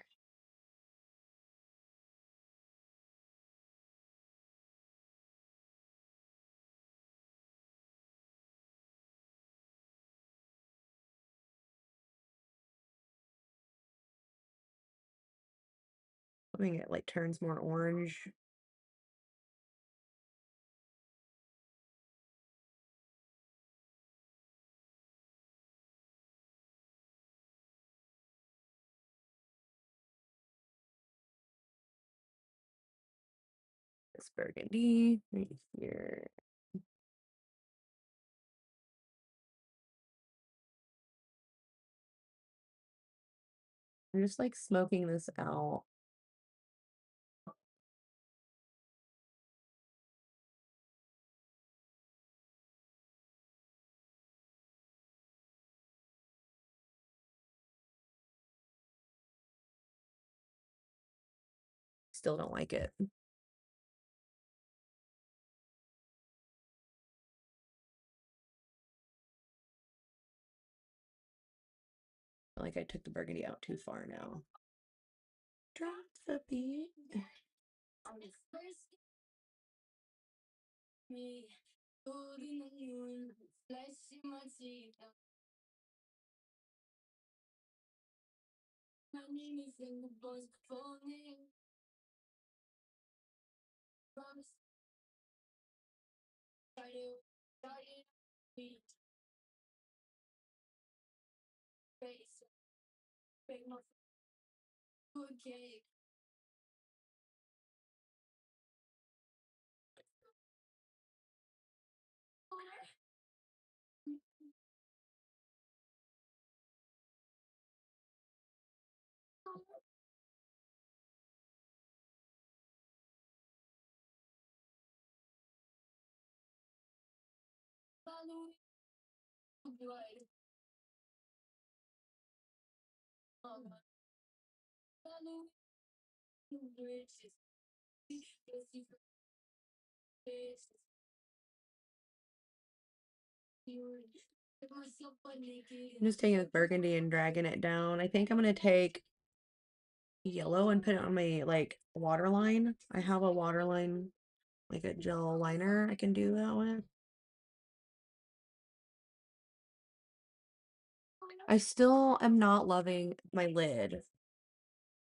Speaker 1: I think it like turns more orange. This burgundy right here. I'm just like smoking this out. Still don't like it. Like I took the burgundy out too far now. Drop the beat. I'm just taking this burgundy and dragging it down. I think I'm gonna take yellow and put it on my like waterline. I have a waterline, like a gel liner I can do that with. I still am not loving my lid.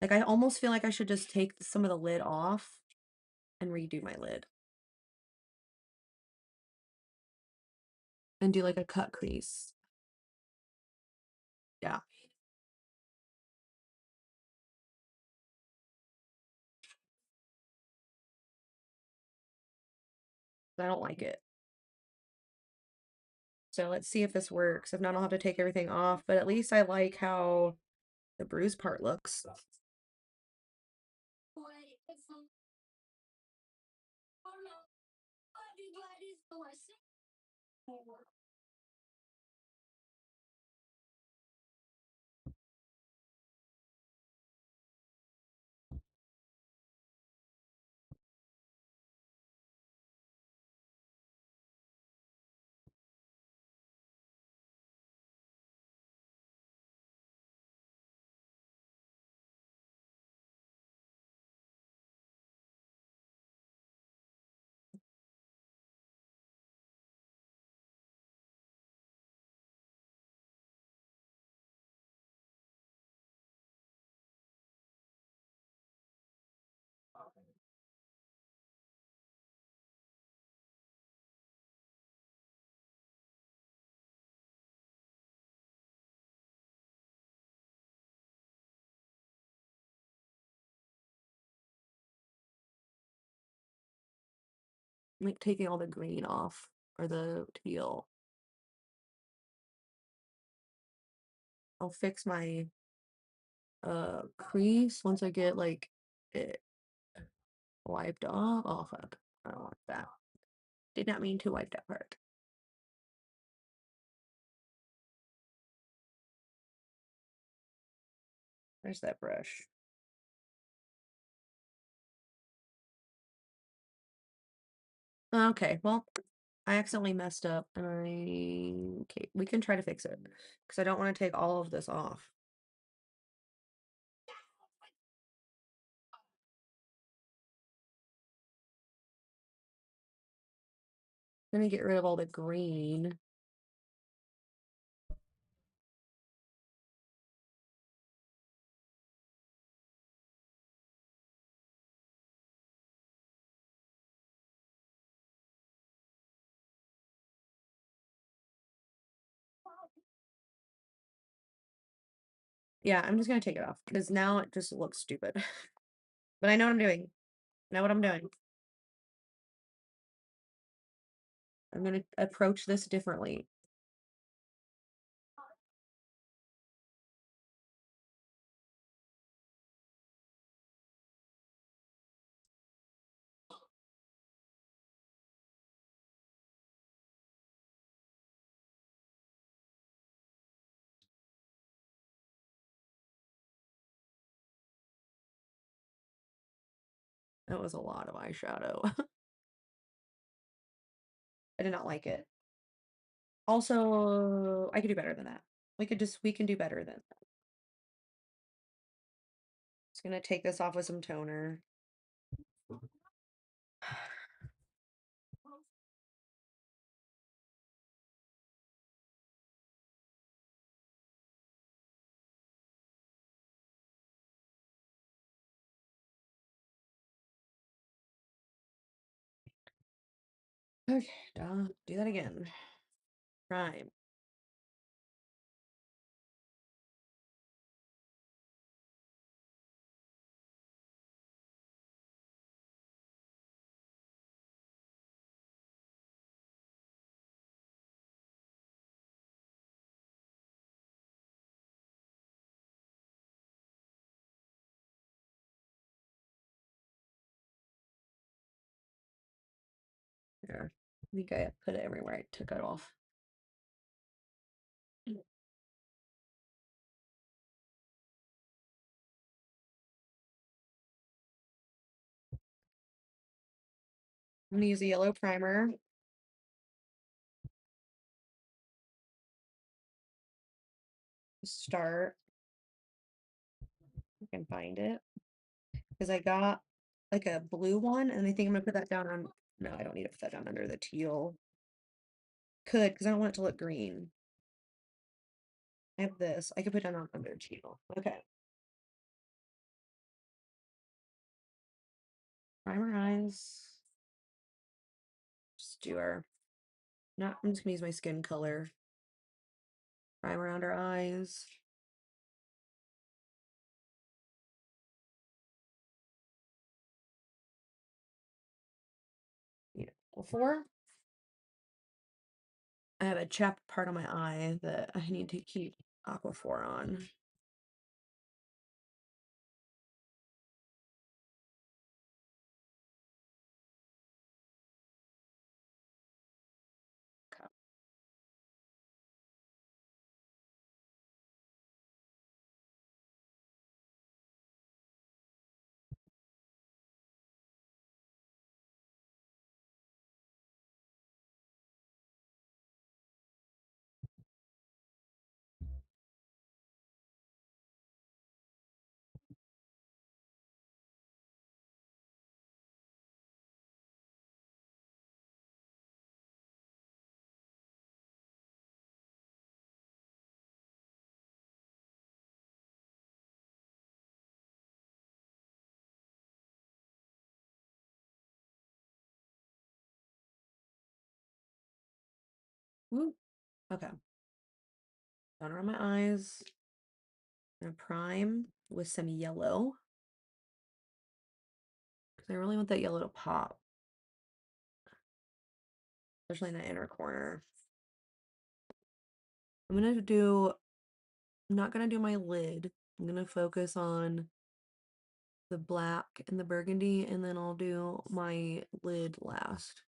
Speaker 1: Like I almost feel like I should just take some of the lid off and redo my lid. And do like a cut crease. Yeah. I don't like it. So let's see if this works. If not, I'll have to take everything off, but at least I like how the bruise part looks. Like taking all the green off or the teal. I'll fix my crease once I get like it wiped off. Oh fuck. I don't want that. Did not mean to wipe that part. Where's that brush? Okay, well, I accidentally messed up and okay, we can try to fix it because I don't want to take all of this off. I'm gonna get rid of all the green. Yeah, I'm just gonna take it off because now it just looks stupid. But I know what I'm doing. I know what I'm doing. I'm gonna approach this differently. That was a lot of eyeshadow. I did not like it. Also, I could do better than that. We can do better than that. Just gonna take this off with some toner. Okay, do that again. Prime. There. I think I put it everywhere I took it off. I'm gonna use a yellow primer. Start. I can find it. Because I got like a blue one and I think I'm gonna put that down on, no, I don't need to put that down under the teal. Could, because I don't want it to look green. I have this. I could put it on under teal. Okay. Primer eyes. Just do our, not, I'm just gonna use my skin color. Primer under eyes. Yeah, before. I have a chapped part on my eye that I need to keep Aquaphor on. Woo. Okay. Down around my eyes. I'm gonna prime with some yellow. Because I really want that yellow to pop. Especially in the inner corner. I'm not gonna do my lid. I'm gonna focus on the black and the burgundy, and then I'll do my lid last.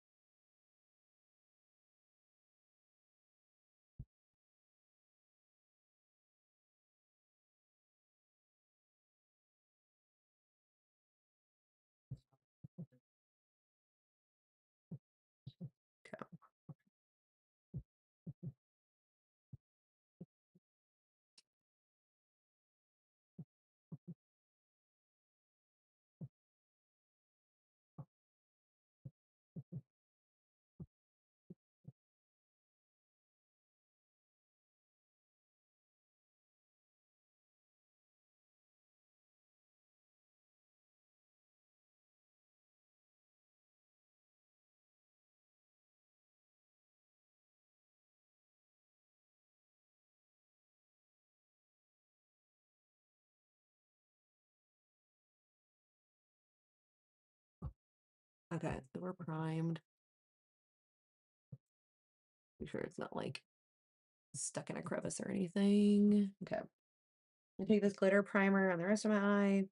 Speaker 1: Okay, so we're primed. Be sure it's not like stuck in a crevice or anything. Okay. I take this glitter primer on the rest of my eye.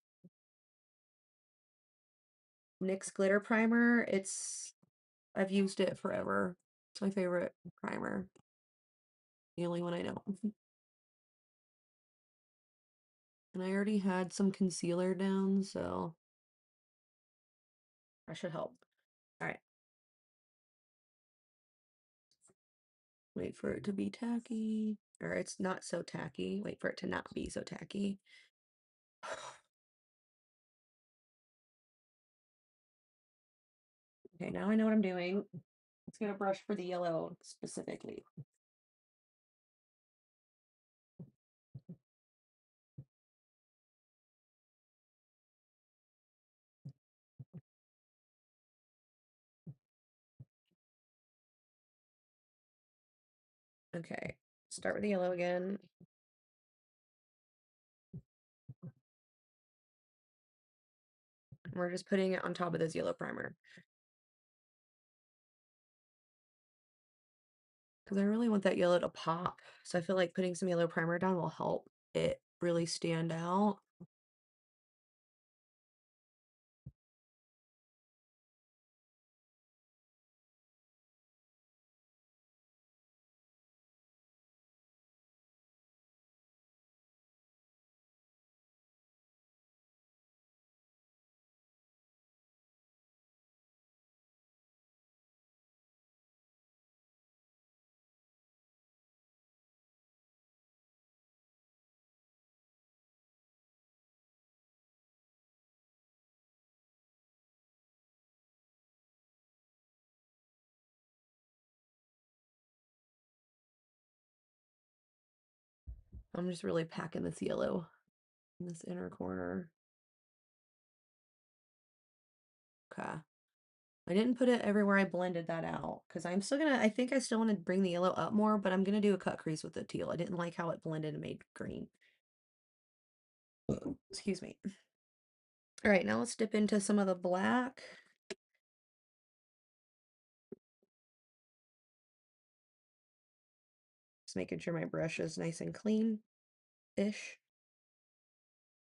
Speaker 1: NYX glitter primer. I've used it forever. It's my favorite primer. The only one I know. And I already had some concealer down, so that should help. All right. Wait for it to be tacky. Or it's not so tacky. Wait for it to not be so tacky. Okay, now I know what I'm doing. Let's get a brush for the yellow specifically. Okay, start with the yellow again. We're just putting it on top of this yellow primer. Because I really want that yellow to pop. So I feel like putting some yellow primer down will help it really stand out. I'm just really packing this yellow in this inner corner. Okay. I didn't put it everywhere I blended that out because I think I still want to bring the yellow up more, but I'm going to do a cut crease with the teal. I didn't like how it blended and made green. Excuse me. All right, now let's dip into some of the black. Just making sure my brush is nice and clean-ish.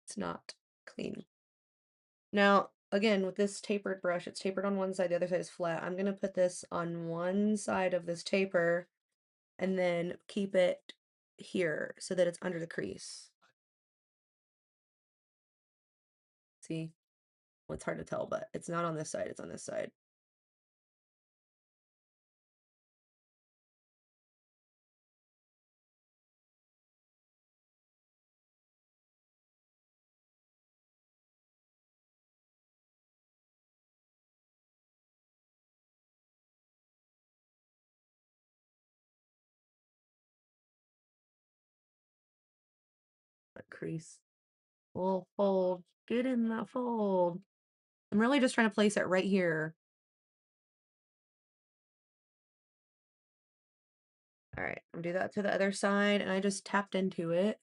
Speaker 1: It's not clean. Now, again, with this tapered brush, it's tapered on one side, the other side is flat. I'm going to put this on one side of this taper and then keep it here so that it's under the crease. See? Well, it's hard to tell, but it's not on this side, it's on this side. That crease. We'll fold. Get in that fold. I'm really just trying to place it right here. All right, I'm gonna do that to the other side, and I just tapped into it.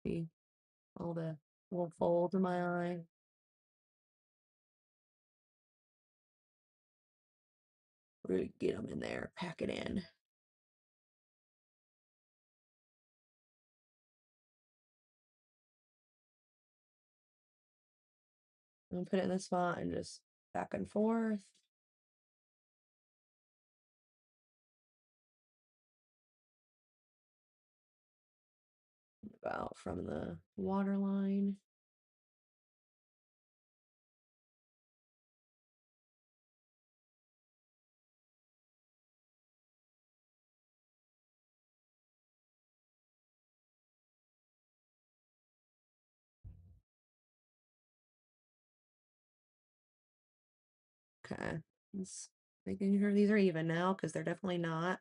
Speaker 1: See all the little folds in my eye. Really get them in there, pack it in. And put it in the spot and just back and forth. About from the water line. Okay. Just making sure these are even now because they're definitely not.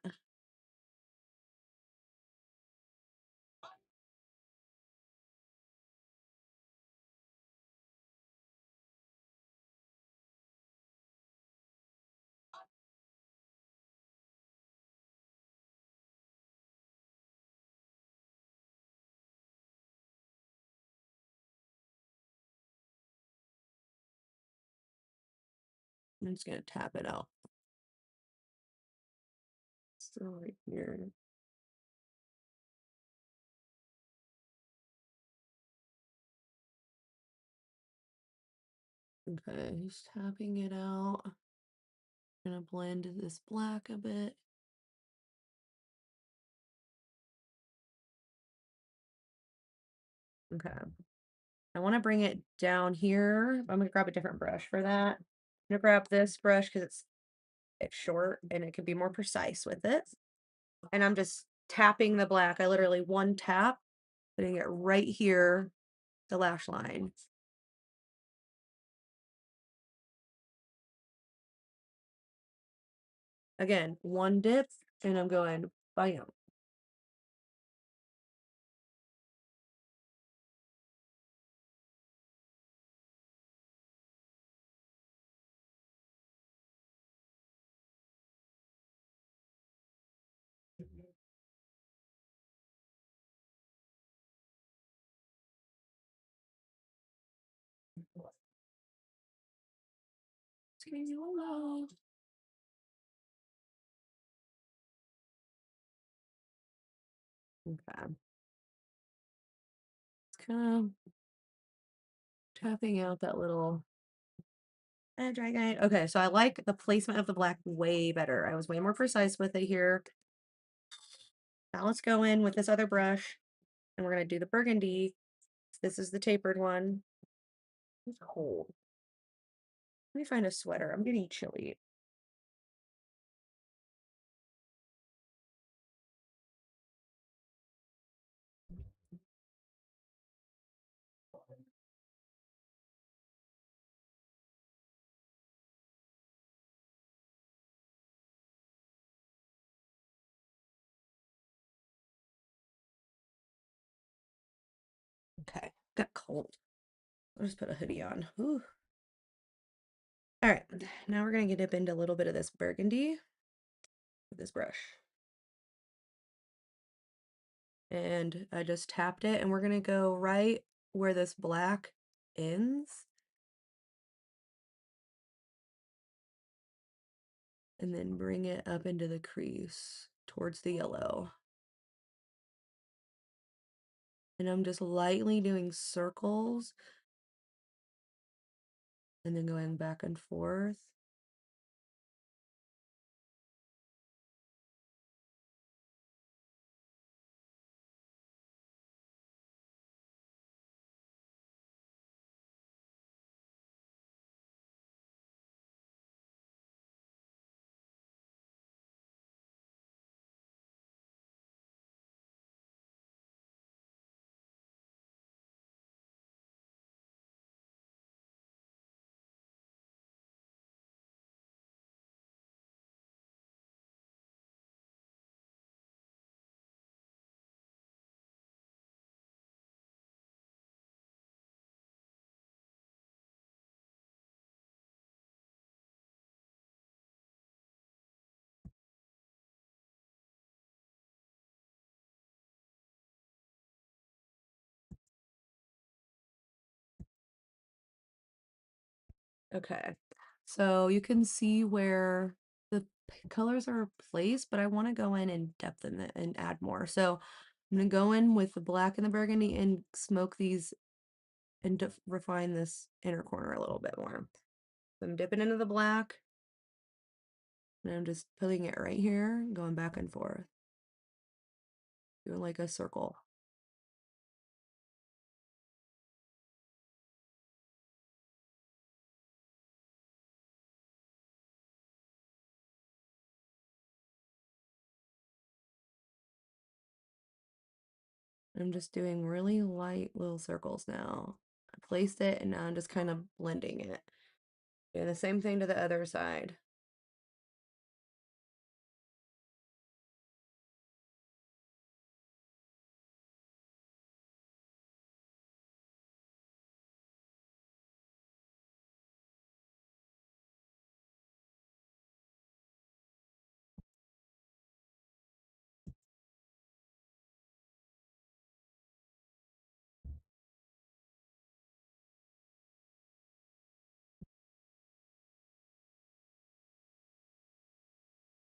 Speaker 1: I'm just gonna tap it out. Still right here. Okay, just tapping it out. Gonna blend this black a bit. Okay. I want to bring it down here. I'm gonna grab a different brush for that. I'm gonna grab this brush because it's short and it can be more precise with it. And I'm just tapping the black. I literally one tap, putting it right here, the lash line. Again, one dip, and I'm going bam. Okay. It's kind of tapping out that little edge I got. Okay, so I like the placement of the black way better. I was way more precise with it here. Now let's go in with this other brush and we're gonna do the burgundy. This is the tapered one. It's cold. Let me find a sweater. I'm getting chilly. Okay, got cold. I'll just put a hoodie on. Ooh. All right, now we're gonna get dip into a little bit of this burgundy with this brush. And I just tapped it, and we're gonna go right where this black ends. And then bring it up into the crease towards the yellow. And I'm just lightly doing circles and then going back and forth. Okay, so you can see where the colors are placed, but I want to go in and depthen it and add more. So I'm going to go in with the black and the burgundy and smoke these and refine this inner corner a little bit more. So I'm dipping into the black and I'm just putting it right here, going back and forth, doing like a circle. I'm just doing really light little circles now. I placed it and now I'm just kind of blending it. Doing the same thing to the other side.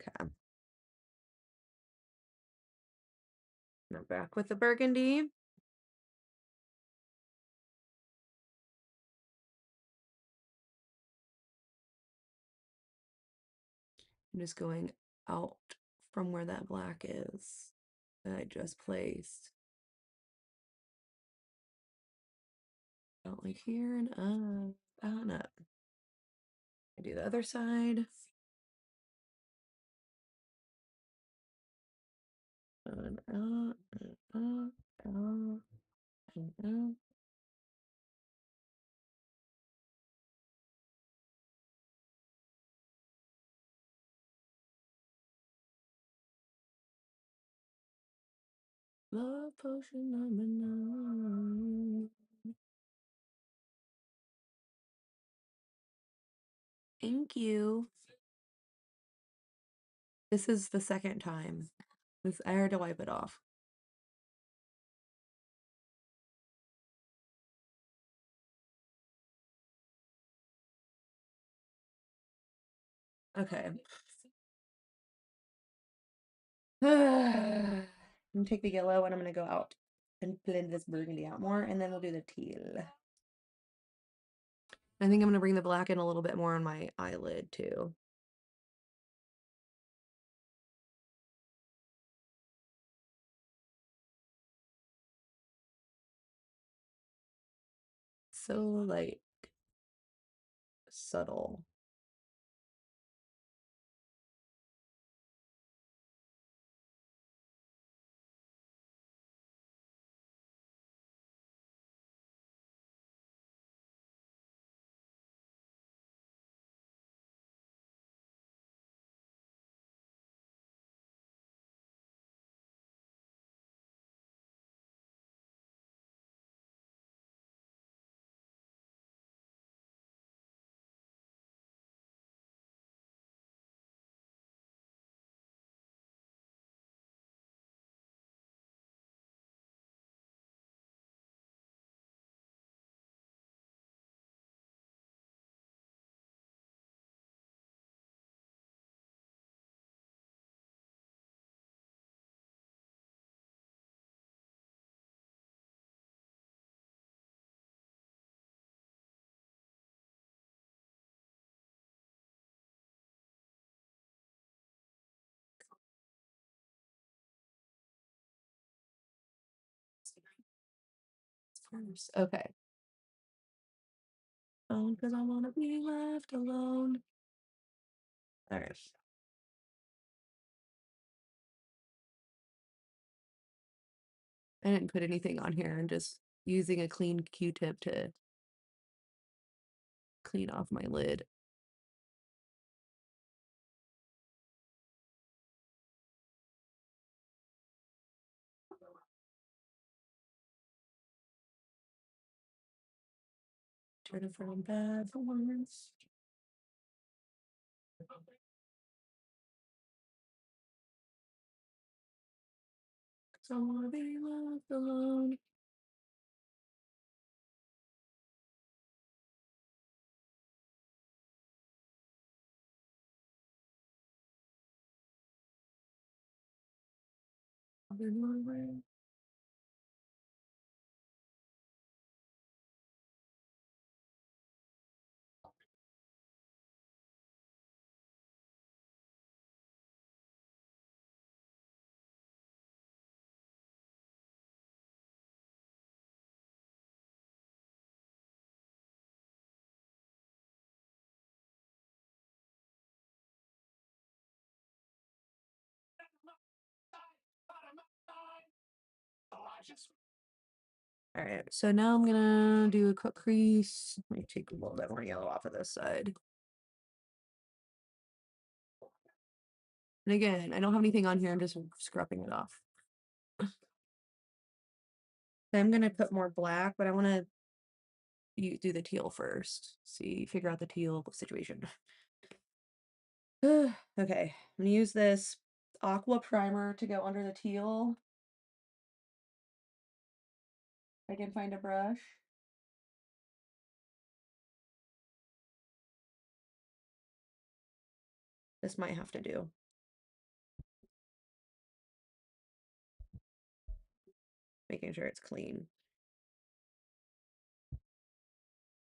Speaker 1: Okay. Now back with the burgundy. I'm just going out from where that black is that I just placed. Out like here and up, out and up. I do the other side. And up, and up, out, and up. Love potion number 9. Thank you. This is the second time. This I had to wipe it off. Okay. I'm gonna take the yellow and I'm gonna go out and blend this burgundy out more, and then we'll do the teal. I think I'm gonna bring the black in a little bit more on my eyelid too. So like subtle. Okay. Because I want to be left alone. All right. I didn't put anything on here. I'm just using a clean Q-tip to clean off my lid. Turn it from bad for worse. Cause I wanna be left alone. All right, so now I'm gonna do a cut crease. Let me take a little bit more yellow off of this side. And again, I don't have anything on here, I'm just scrubbing it off. I'm gonna put more black, but I wanna do the teal first. See, figure out the teal situation. Okay, I'm gonna use this aqua primer to go under the teal. I can find a brush. This might have to do. Making sure it's clean.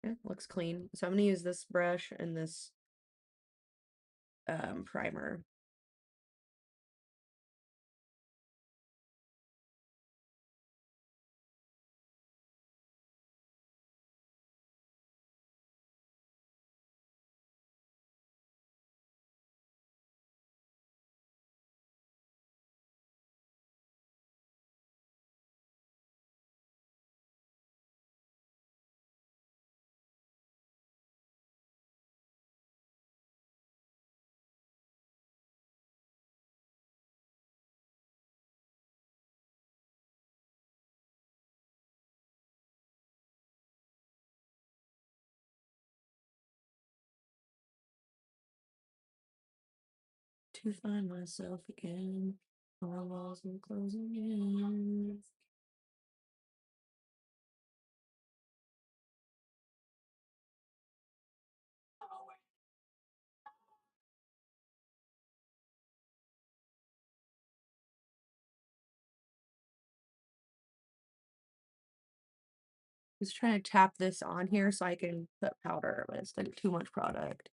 Speaker 1: Yeah, looks clean. So I'm gonna use this brush and this primer. To find myself again. All walls and closing in. Just trying to tap this on here so I can put powder, but it's like too much product.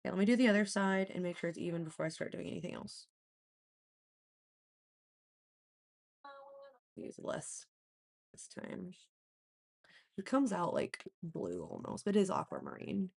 Speaker 1: Okay, let me do the other side and make sure it's even before I start doing anything else. Use less this time. It comes out like blue almost, but it is aquamarine.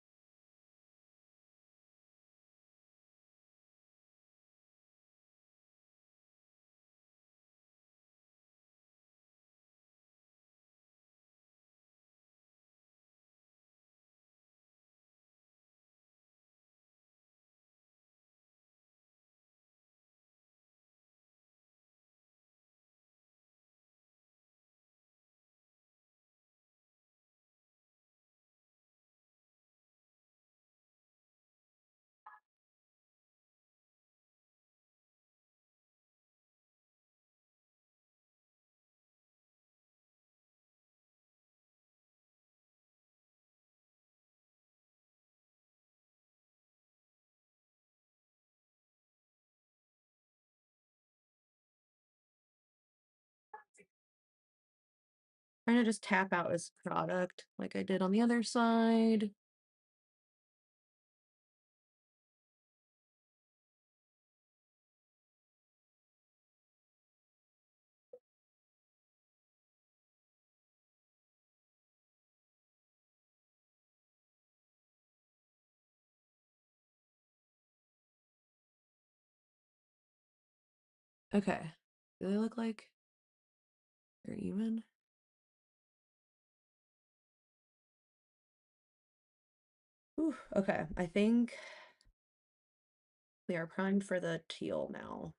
Speaker 1: Trying to just tap out this product like I did on the other side. Okay. Do they look like they're even? Ooh, okay, I think we are primed for the teal now.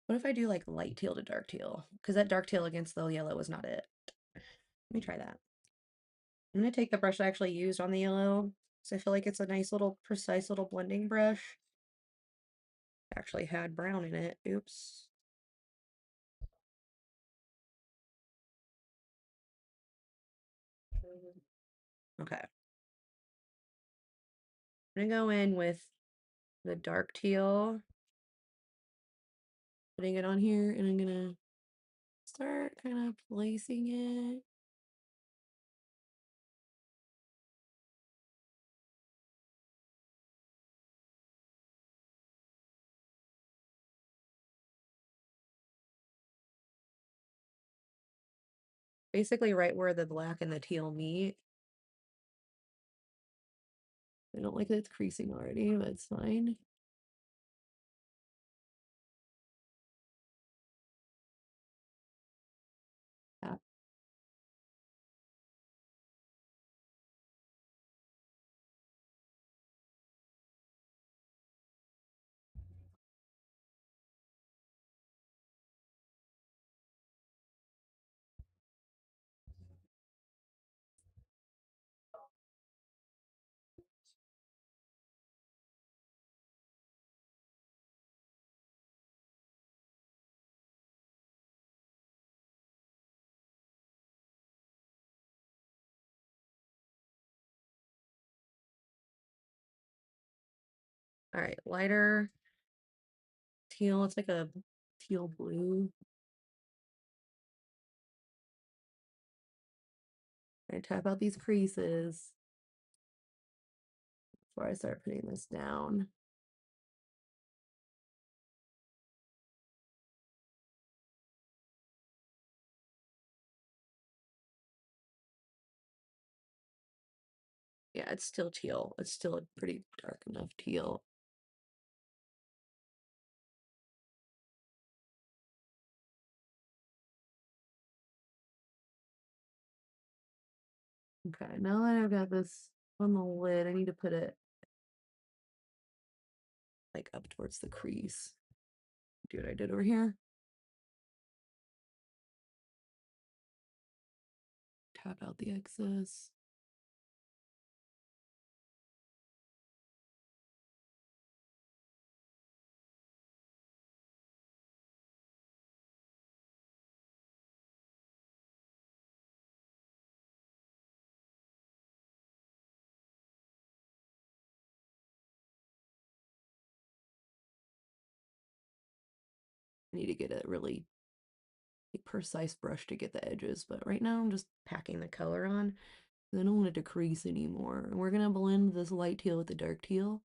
Speaker 1: What if I do like light teal to dark teal? Because that dark teal against the yellow is not it. Let me try that. I'm going to take the brush I actually used on the yellow, because I feel like it's a nice little, precise little blending brush. It actually had brown in it. Oops. Okay. I'm gonna go in with the dark teal, putting it on here, and I'm gonna start kind of placing it. Basically right where the black and the teal meet. I don't like that it's creasing already, but it's fine. Yeah. All right, lighter teal. It's like a teal blue. I tap out these creases before I start putting this down. Yeah, it's still teal. It's still a pretty dark enough teal. Okay, now that I've got this on the lid, I need to put it like up towards the crease. Do what I did over here. Tap out the excess. I need to get a really precise brush to get the edges, but right now I'm just packing the color on. I don't want it to crease anymore. And we're gonna blend this light teal with the dark teal.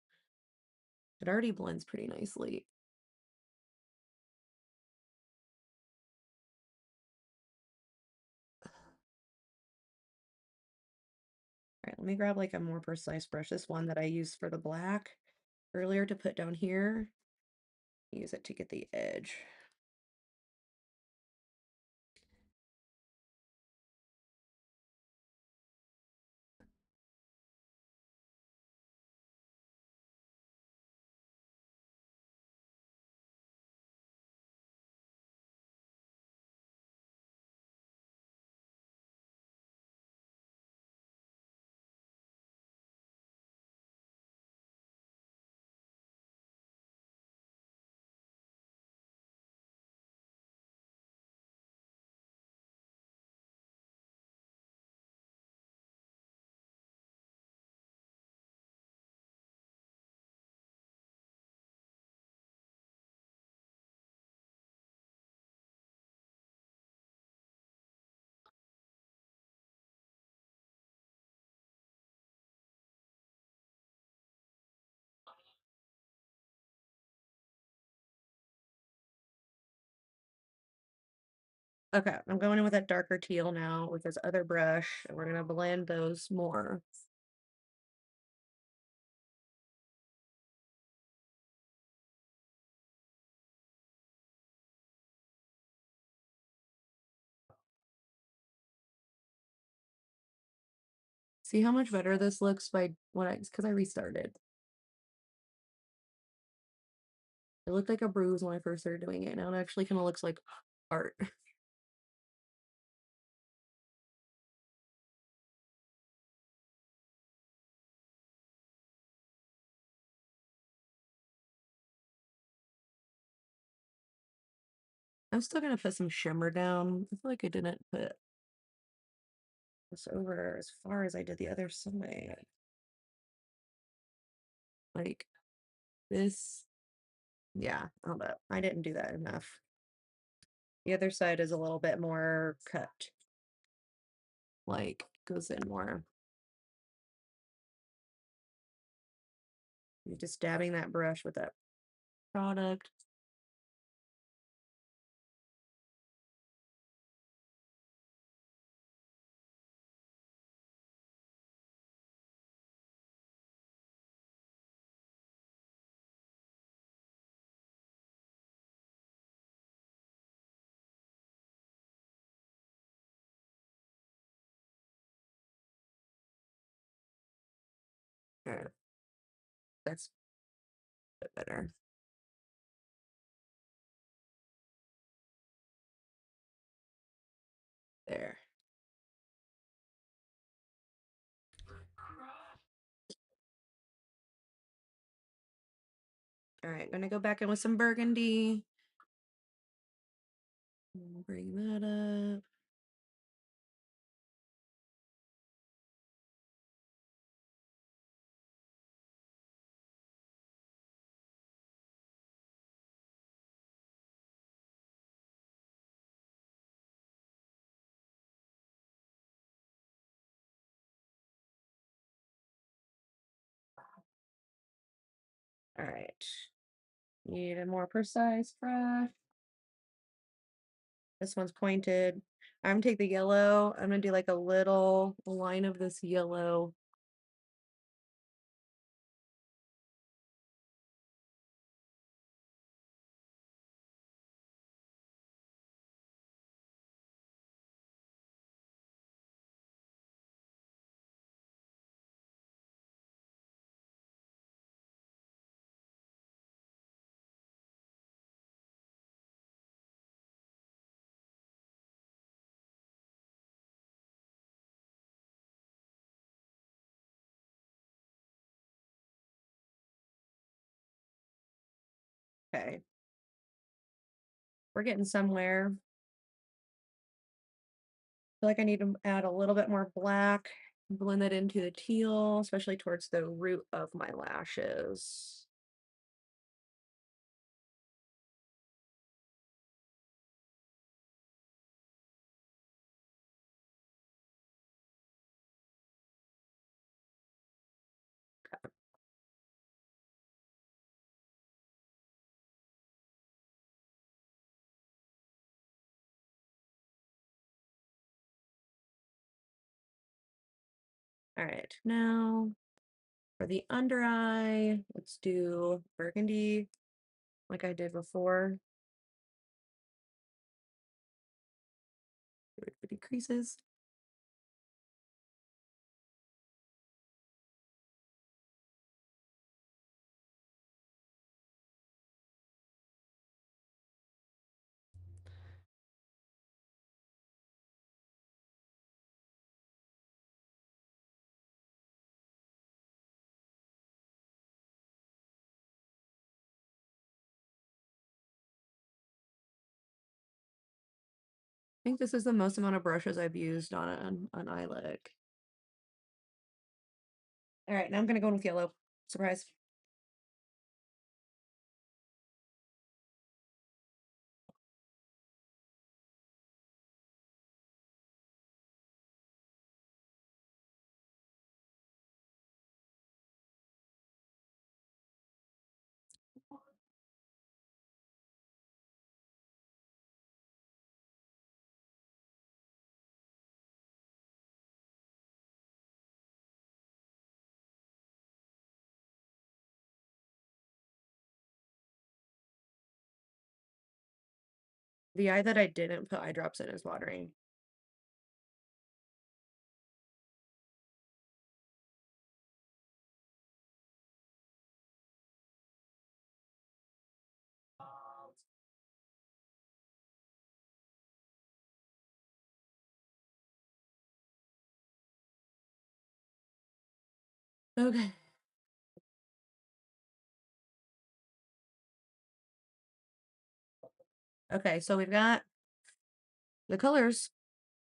Speaker 1: It already blends pretty nicely. All right, let me grab like a more precise brush. This one that I used for the black earlier to put down here. Use it to get the edge. Okay, I'm going in with that darker teal now with this other brush, and we're gonna blend those more. See how much better this looks by because I restarted. It looked like a bruise when I first started doing it. Now it actually kind of looks like art. I'm still gonna put some shimmer down. I feel like I didn't put this over as far as I did the other side. Like this. Yeah, hold up. I didn't do that enough. The other side is a little bit more cut. Like goes in more. You're just dabbing that brush with that product. All right, that's a bit better. There. All right, gonna go back in with some burgundy. Bring that up. All right. Need a more precise brush. This one's pointed. I'm gonna take the yellow. I'm gonna do like a little line of this yellow. Okay. We're getting somewhere. Feel like I need to add a little bit more black, blend that into the teal, especially towards the root of my lashes. All right, now for the under eye, let's do burgundy like I did before. Pretty creases. I think this is the most amount of brushes I've used on an eye look. All right, now I'm gonna go in with yellow. Surprise. The eye that I didn't put eye drops in is watering. Okay. Okay, so we've got the colors.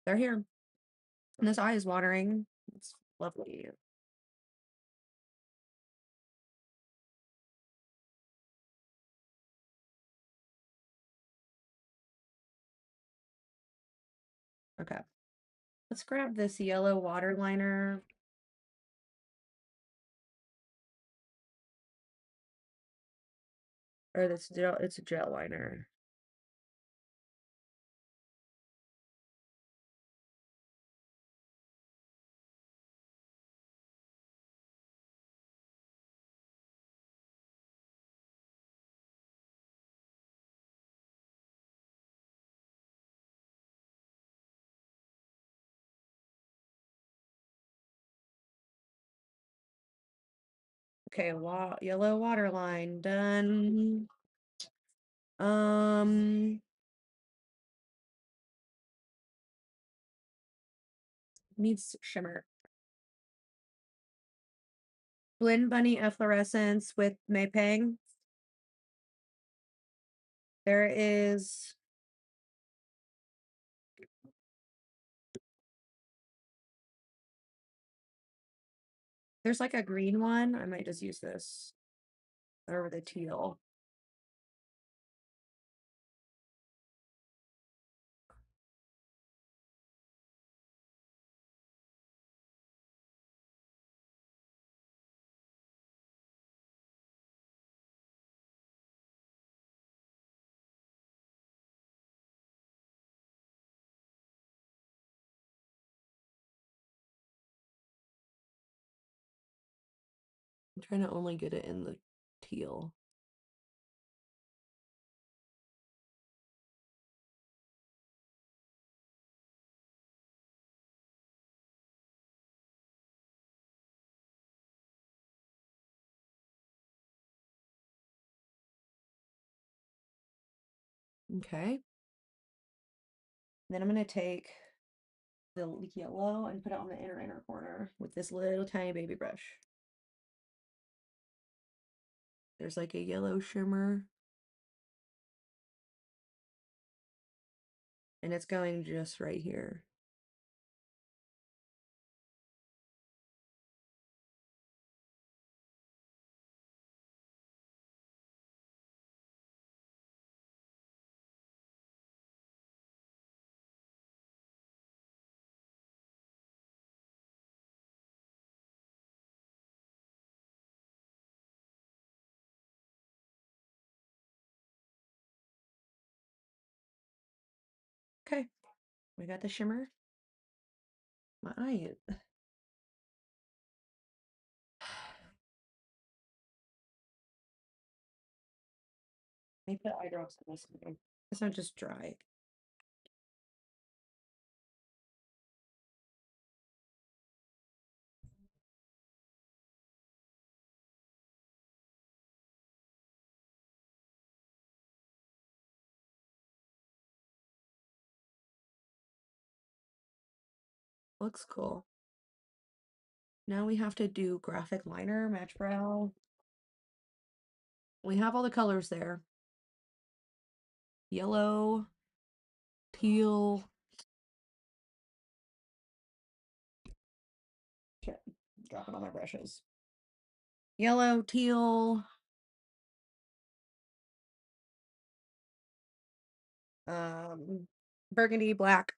Speaker 1: They're here. And this eye is watering. It's lovely. Okay. Let's grab this yellow water liner. Or this gel, it's a gel liner. Okay, yellow water line done. Needs shimmer. Blend Bunny Efflorescence with Maypeng. There is there's like a green one. I might just use this over the teal. I'm trying to only get it in the teal. Okay. Then I'm gonna take the yellow and put it on the inner corner with this little tiny baby brush. There's like a yellow shimmer. And it's going just right here. Okay, we got the shimmer. My eye. I put eye drops in this one. It's not just dry. Looks cool. Now we have to do graphic liner, match brow. We have all the colors there. Yellow, teal. Shit, dropping all my brushes. Yellow, teal. Burgundy, black.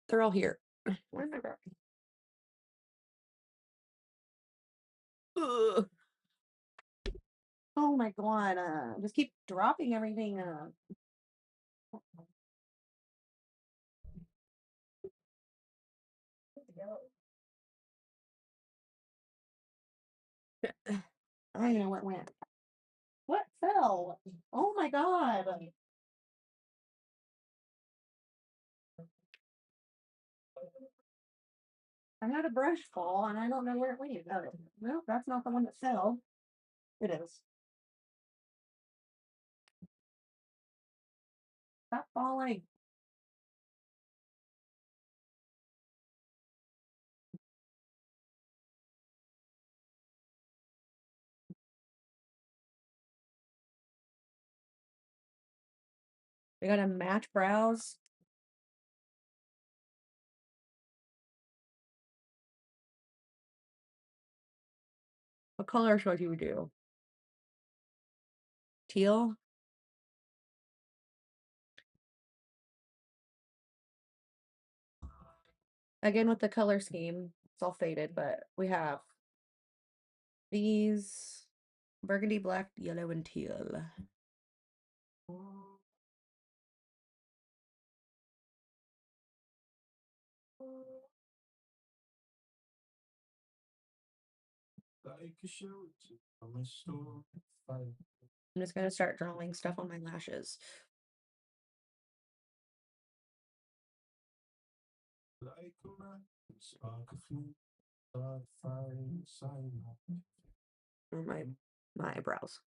Speaker 1: They're all here. Where's my brush? Ugh. Oh my god, just keep dropping everything. I don't even know where it went. What fell? Oh my god. I had a brush fall and I don't know where it went. Oh, well, that's not the one that fell. It is. Stop falling. We gotta match brows. colors would you do? Teal? Again with the color scheme, it's all faded, but we have these burgundy, black, yellow, and teal. I'm just gonna start drawing stuff on my lashes. Or my eyebrows.